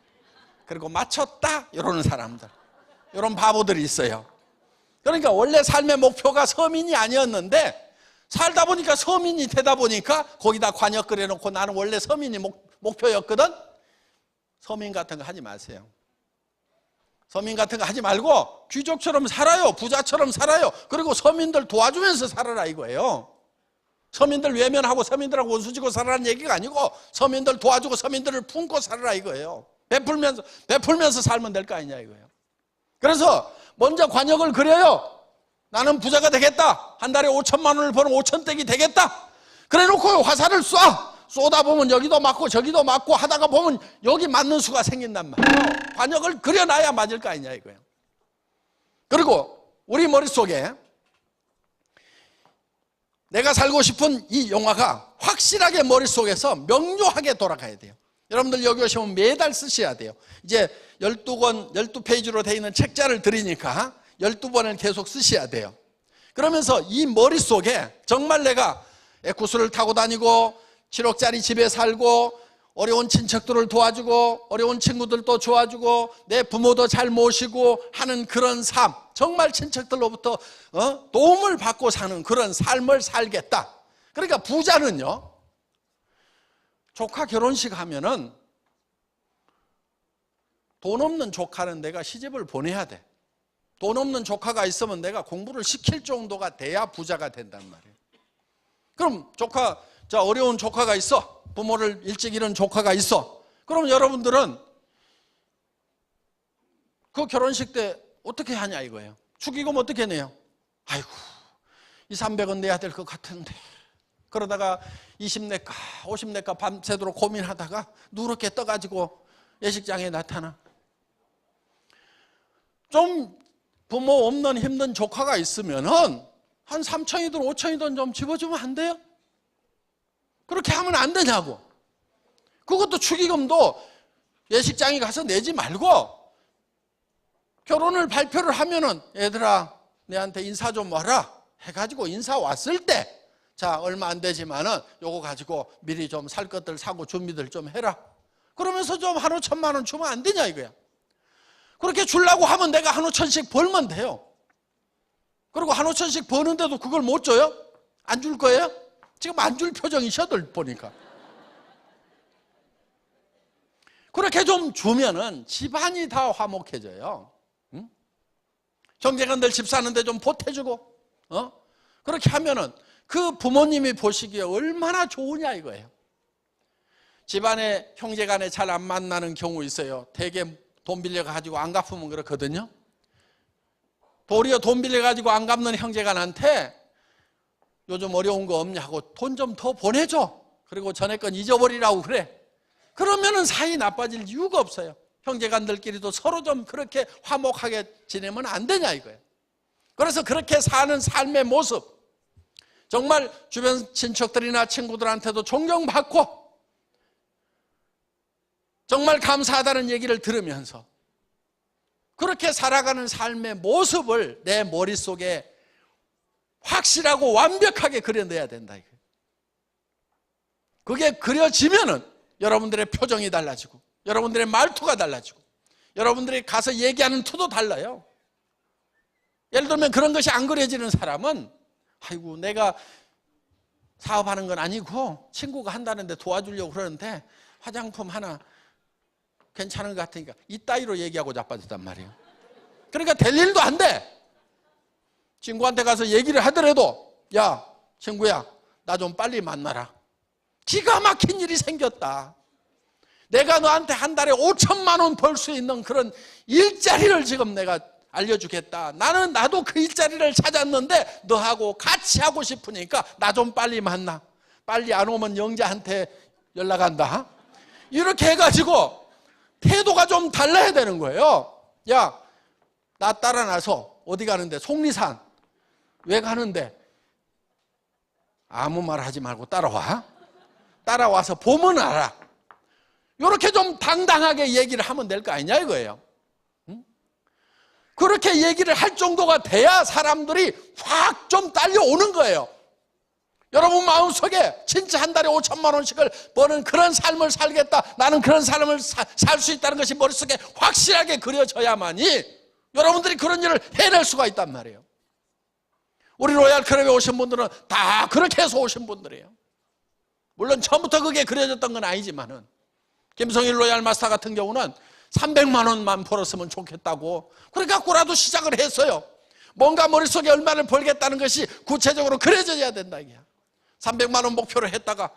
그리고 맞췄다 이러는 사람들, 이런 바보들이 있어요. 그러니까 원래 삶의 목표가 서민이 아니었는데 살다 보니까 서민이 되다 보니까 거기다 관역 그려놓고 나는 원래 서민이 목표였거든. 서민 같은 거 하지 마세요. 서민 같은 거 하지 말고 귀족처럼 살아요. 부자처럼 살아요. 그리고 서민들 도와주면서 살아라 이거예요. 서민들 외면하고 서민들하고 원수지고 살아라는 얘기가 아니고 서민들 도와주고 서민들을 품고 살아라 이거예요. 베풀면서 살면 될 거 아니냐 이거예요. 그래서 먼저 관역을 그려요. 나는 부자가 되겠다. 한 달에 5천만 원을 버는 5천댁이 되겠다. 그래놓고 화살을 쏘다 보면 여기도 맞고 저기도 맞고 하다가 보면 여기 맞는 수가 생긴단 말이에요. 관역을 그려놔야 맞을 거 아니냐 이거예요. 그리고 우리 머릿속에 내가 살고 싶은 이 영화가 확실하게 머릿속에서 명료하게 돌아가야 돼요. 여러분들 여기 오시면 매달 쓰셔야 돼요. 이제 12페이지로 되어 있는 책자를 드리니까 12번을 계속 쓰셔야 돼요. 그러면서 이 머릿속에 정말 내가 에쿠스를 타고 다니고 7억짜리 집에 살고 어려운 친척들을 도와주고 어려운 친구들도 도와주고 내 부모도 잘 모시고 하는 그런 삶, 정말 친척들로부터 도움을 받고 사는 그런 삶을 살겠다. 그러니까 부자는요, 조카 결혼식 하면은 돈 없는 조카는 내가 시집을 보내야 돼. 돈 없는 조카가 있으면 내가 공부를 시킬 정도가 돼야 부자가 된단 말이에요. 그럼 조카, 자, 어려운 조카가 있어. 부모를 일찍 잃은 조카가 있어. 그럼 여러분들은 그 결혼식 때 어떻게 하냐 이거예요. 축의금 어떻게 내요? 아이고, 2, 300원 내야 될 것 같은데. 그러다가 20낼까 50낼까 밤새도록 고민하다가 누렇게 떠가지고 예식장에 나타나. 좀 부모 없는 힘든 조카가 있으면은 한 3천이든 5천이든 좀 집어주면 안 돼요? 그렇게 하면 안 되냐고. 그것도 축의금도 예식장에 가서 내지 말고 결혼을 발표를 하면은 얘들아 내한테 인사 좀 와라 해가지고 인사 왔을 때 자 얼마 안 되지만은 요거 가지고 미리 좀 살 것들 사고 준비들 좀 해라. 그러면서 좀 한우 1,000만 원 주면 안 되냐 이거야. 그렇게 주려고 하면 내가 한우 1,000씩 벌면 돼요. 그리고 한우 1,000씩 버는데도 그걸 못 줘요? 안 줄 거예요? 지금 안 줄 표정이셔들 보니까. 그렇게 좀 주면은 집안이 다 화목해져요. 응? 형제간들 집 사는데 좀 보태주고, 그렇게 하면은 그 부모님이 보시기에 얼마나 좋으냐 이거예요. 집안에 형제간에 잘 안 만나는 경우 있어요. 대개 돈 빌려가지고 안 갚으면 그렇거든요. 도리어 돈 빌려가지고 안 갚는 형제간한테 요즘 어려운 거 없냐고 돈 좀 더 보내줘. 그리고 전에 건 잊어버리라고 그래. 그러면은 사이 나빠질 이유가 없어요. 형제간들끼리도 서로 좀 그렇게 화목하게 지내면 안 되냐 이거예요. 그래서 그렇게 사는 삶의 모습, 정말 주변 친척들이나 친구들한테도 존경받고 정말 감사하다는 얘기를 들으면서 그렇게 살아가는 삶의 모습을 내 머릿속에 확실하고 완벽하게 그려내야 된다 이거예요. 그게 그려지면은 여러분들의 표정이 달라지고 여러분들의 말투가 달라지고 여러분들이 가서 얘기하는 투도 달라요. 예를 들면 그런 것이 안 그려지는 사람은 아이고 내가 사업하는 건 아니고 친구가 한다는데 도와주려고 그러는데 화장품 하나 괜찮은 것 같으니까 이따위로 얘기하고 자빠졌단 말이에요. 그러니까 될 일도 안 돼. 친구한테 가서 얘기를 하더라도 야 친구야 나 좀 빨리 만나라. 기가 막힌 일이 생겼다. 내가 너한테 한 달에 5천만 원 벌 수 있는 그런 일자리를 지금 내가 알려주겠다. 나도 그 일자리를 찾았는데 너하고 같이 하고 싶으니까 나 좀 빨리 만나. 빨리 안 오면 영자한테 연락한다. 이렇게 해가지고 태도가 좀 달라야 되는 거예요. 야, 나 따라 나서 어디 가는데? 속리산. 왜 가는데? 아무 말 하지 말고 따라와. 따라와서 보면 알아. 이렇게 좀 당당하게 얘기를 하면 될 거 아니냐 이거예요. 그렇게 얘기를 할 정도가 돼야 사람들이 확 좀 딸려오는 거예요. 여러분 마음속에 진짜 한 달에 5천만 원씩을 버는 그런 삶을 살겠다. 나는 그런 삶을 살 수 있다는 것이 머릿속에 확실하게 그려져야만이 여러분들이 그런 일을 해낼 수가 있단 말이에요. 우리 로얄 클럽에 오신 분들은 다 그렇게 해서 오신 분들이에요. 물론 처음부터 그게 그려졌던 건 아니지만은 김성일 로얄 마스터 같은 경우는 300만 원만 벌었으면 좋겠다고 그래갖고라도 시작을 했어요. 뭔가 머릿속에 얼마를 벌겠다는 것이 구체적으로 그려져야 된다 이게. 300만 원 목표를 했다가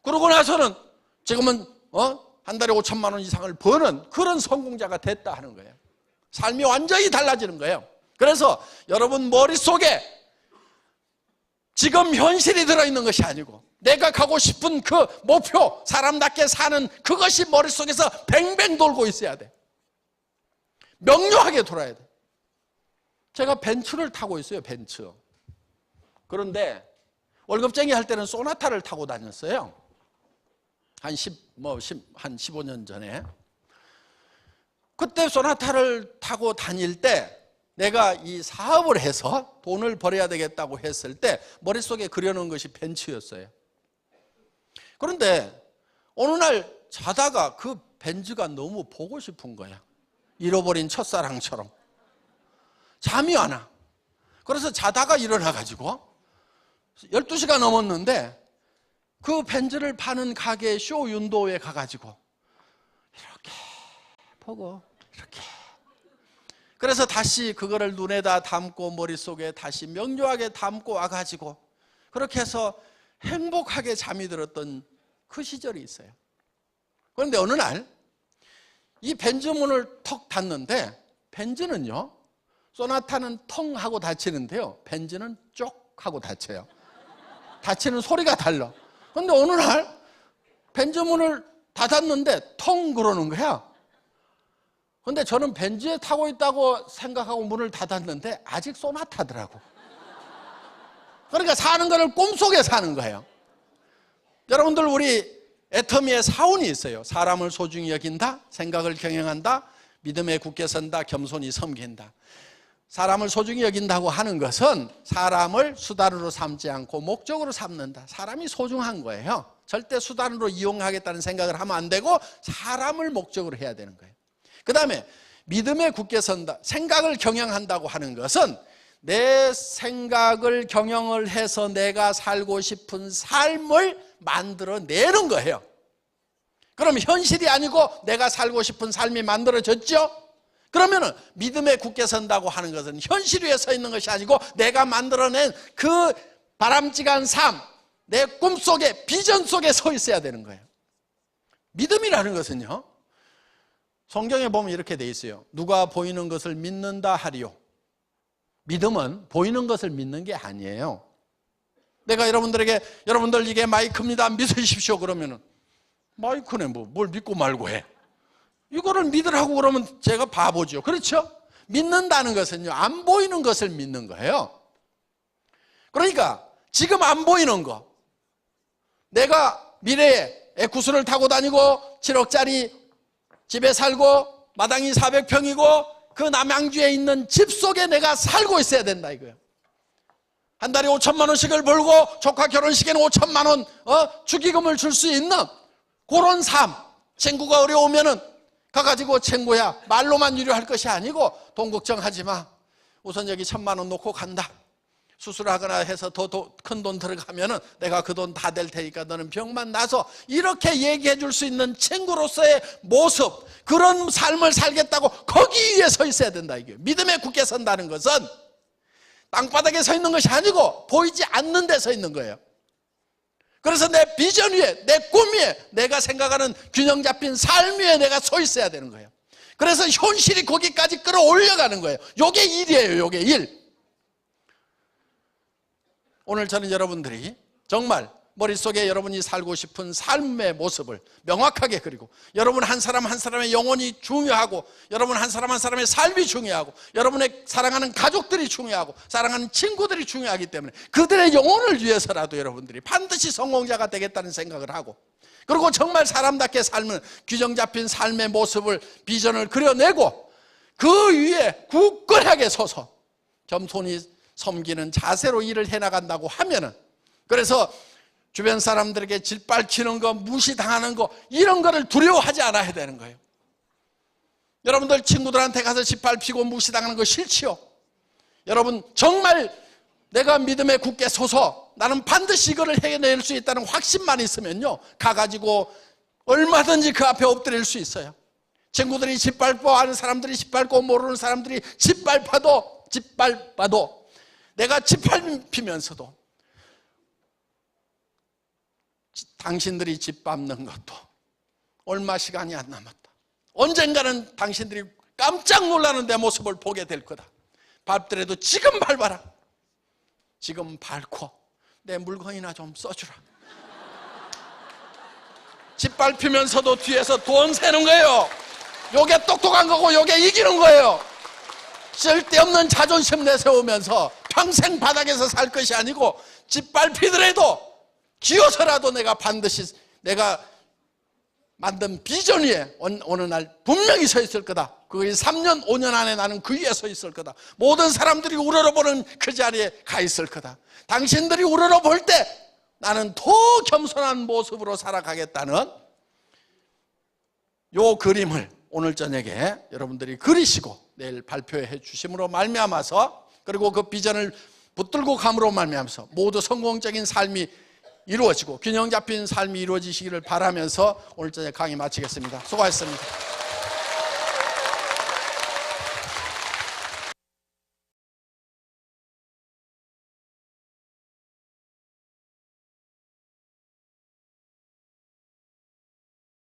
그러고 나서는 지금은 한 달에 5천만 원 이상을 버는 그런 성공자가 됐다 하는 거예요. 삶이 완전히 달라지는 거예요. 그래서 여러분 머릿속에 지금 현실이 들어있는 것이 아니고 내가 가고 싶은 그 목표, 사람답게 사는 그것이 머릿속에서 뱅뱅 돌고 있어야 돼. 명료하게 돌아야 돼. 제가 벤츠를 타고 있어요, 벤츠. 그런데 월급쟁이 할 때는 소나타를 타고 다녔어요. 한 15년 전에. 그때 소나타를 타고 다닐 때 내가 이 사업을 해서 돈을 벌어야 되겠다고 했을 때 머릿속에 그려놓은 것이 벤츠였어요. 그런데 어느 날 자다가 그 벤츠가 너무 보고 싶은 거야. 잃어버린 첫사랑처럼. 잠이 안 와. 그래서 자다가 일어나가지고 12시가 넘었는데 그 벤츠를 파는 가게 쇼윈도우에 가가지고 이렇게 보고 이렇게, 그래서 다시 그거를 눈에다 담고 머릿속에 다시 명료하게 담고 와가지고 그렇게 해서 행복하게 잠이 들었던 그 시절이 있어요. 그런데 어느 날 이 벤츠 문을 턱 닫는데, 벤츠는요, 소나타는 텅 하고 닫히는데요, 벤츠는 쪽 하고 닫혀요. 닫히는 소리가 달라. 그런데 어느 날 벤츠 문을 닫았는데 텅 그러는 거야. 그런데 저는 벤츠에 타고 있다고 생각하고 문을 닫았는데 아직 소나타더라고. 그러니까 사는 거를 꿈속에 사는 거예요. 여러분들, 우리 애터미의 사원이 있어요. 사람을 소중히 여긴다, 생각을 경영한다, 믿음에 굳게 선다, 겸손히 섬긴다. 사람을 소중히 여긴다고 하는 것은 사람을 수단으로 삼지 않고 목적으로 삼는다. 사람이 소중한 거예요. 절대 수단으로 이용하겠다는 생각을 하면 안 되고 사람을 목적으로 해야 되는 거예요. 그 다음에 믿음에 굳게 선다, 생각을 경영한다고 하는 것은 내 생각을 경영을 해서 내가 살고 싶은 삶을 만들어내는 거예요. 그럼 현실이 아니고 내가 살고 싶은 삶이 만들어졌죠? 그러면은 믿음에 굳게 선다고 하는 것은 현실 위에 서 있는 것이 아니고 내가 만들어낸 그 바람직한 삶, 내 꿈속에, 비전 속에 서 있어야 되는 거예요. 믿음이라는 것은요, 성경에 보면 이렇게 돼 있어요. 누가 보이는 것을 믿는다 하리요. 믿음은 보이는 것을 믿는 게 아니에요. 내가 여러분들에게, 여러분들 이게 마이크입니다, 믿으십시오 그러면은, 마이크네 뭘 믿고 말고 해. 이거를 믿으라고 그러면 제가 바보죠. 그렇죠? 믿는다는 것은요, 안 보이는 것을 믿는 거예요. 그러니까 지금 안 보이는 거, 내가 미래에 에쿠스를 타고 다니고 7억짜리 집에 살고 마당이 400평이고 그 남양주에 있는 집 속에 내가 살고 있어야 된다 이거예요. 한 달에 5천만 원씩을 벌고 조카 결혼식에는 5천만 원 축의금을 줄 수 있는 그런 삶. 친구가 어려우면은 가가지고 친구야 말로만 위로할 것이 아니고 돈 걱정하지 마, 우선 여기 1,000만 원 놓고 간다, 수술하거나 해서 더 큰 돈 들어가면은 내가 그 돈 다 될 테니까 너는 병만 나서, 이렇게 얘기해 줄 수 있는 친구로서의 모습, 그런 삶을 살겠다고 거기 위에 서 있어야 된다 이게. 믿음에 굳게 선다는 것은 땅바닥에 서 있는 것이 아니고 보이지 않는 데 서 있는 거예요. 그래서 내 비전 위에, 내 꿈 위에, 내가 생각하는 균형 잡힌 삶 위에 내가 서 있어야 되는 거예요. 그래서 현실이 거기까지 끌어올려가는 거예요. 요게 일이에요. 요게 일. 오늘 저는 여러분들이 정말 머릿속에 여러분이 살고 싶은 삶의 모습을 명확하게 그리고, 여러분 한 사람 한 사람의 영혼이 중요하고, 여러분 한 사람 한 사람의 삶이 중요하고, 여러분의 사랑하는 가족들이 중요하고, 사랑하는 친구들이 중요하기 때문에 그들의 영혼을 위해서라도 여러분들이 반드시 성공자가 되겠다는 생각을 하고, 그리고 정말 사람답게 삶은 규정 잡힌 삶의 모습을, 비전을 그려내고 그 위에 굳건하게 서서 겸손히 섬기는 자세로 일을 해나간다고 하면은, 그래서 주변 사람들에게 짓밟히는 거, 무시당하는 거, 이런 거를 두려워하지 않아야 되는 거예요. 여러분들 친구들한테 가서 짓밟히고 무시당하는 거 싫지요? 여러분 정말 내가 믿음에 굳게 서서 나는 반드시 이거를 해낼 수 있다는 확신만 있으면요, 가가지고 얼마든지 그 앞에 엎드릴 수 있어요. 친구들이 짓밟고, 아는 사람들이 짓밟고, 모르는 사람들이 짓밟아도 내가 짓밟히면서도 당신들이 짓밟는 것도 얼마 시간이 안 남았다. 언젠가는 당신들이 깜짝 놀라는 내 모습을 보게 될 거다. 밟더라도 지금 밟아라. 지금 밟고 내 물건이나 좀 써주라. 짓밟히면서도 뒤에서 돈 세는 거예요. 요게 똑똑한 거고 요게 이기는 거예요. 쓸데없는 자존심 내세우면서 평생 바닥에서 살 것이 아니고, 짓밟히더라도 기어서라도 내가 반드시 내가 만든 비전 위에 어느 날 분명히 서 있을 거다. 그게 3년 5년 안에 나는 그 위에 서 있을 거다. 모든 사람들이 우러러보는 그 자리에 가 있을 거다. 당신들이 우러러볼 때 나는 더 겸손한 모습으로 살아가겠다는 요 그림을 오늘 저녁에 여러분들이 그리시고 내일 발표해 주심으로 말미암아서, 그리고 그 비전을 붙들고 감으로 말미암아서 모두 성공적인 삶이 이루어지고 균형 잡힌 삶이 이루어지시기를 바라면서 오늘 저녁 강의 마치겠습니다. 수고하셨습니다.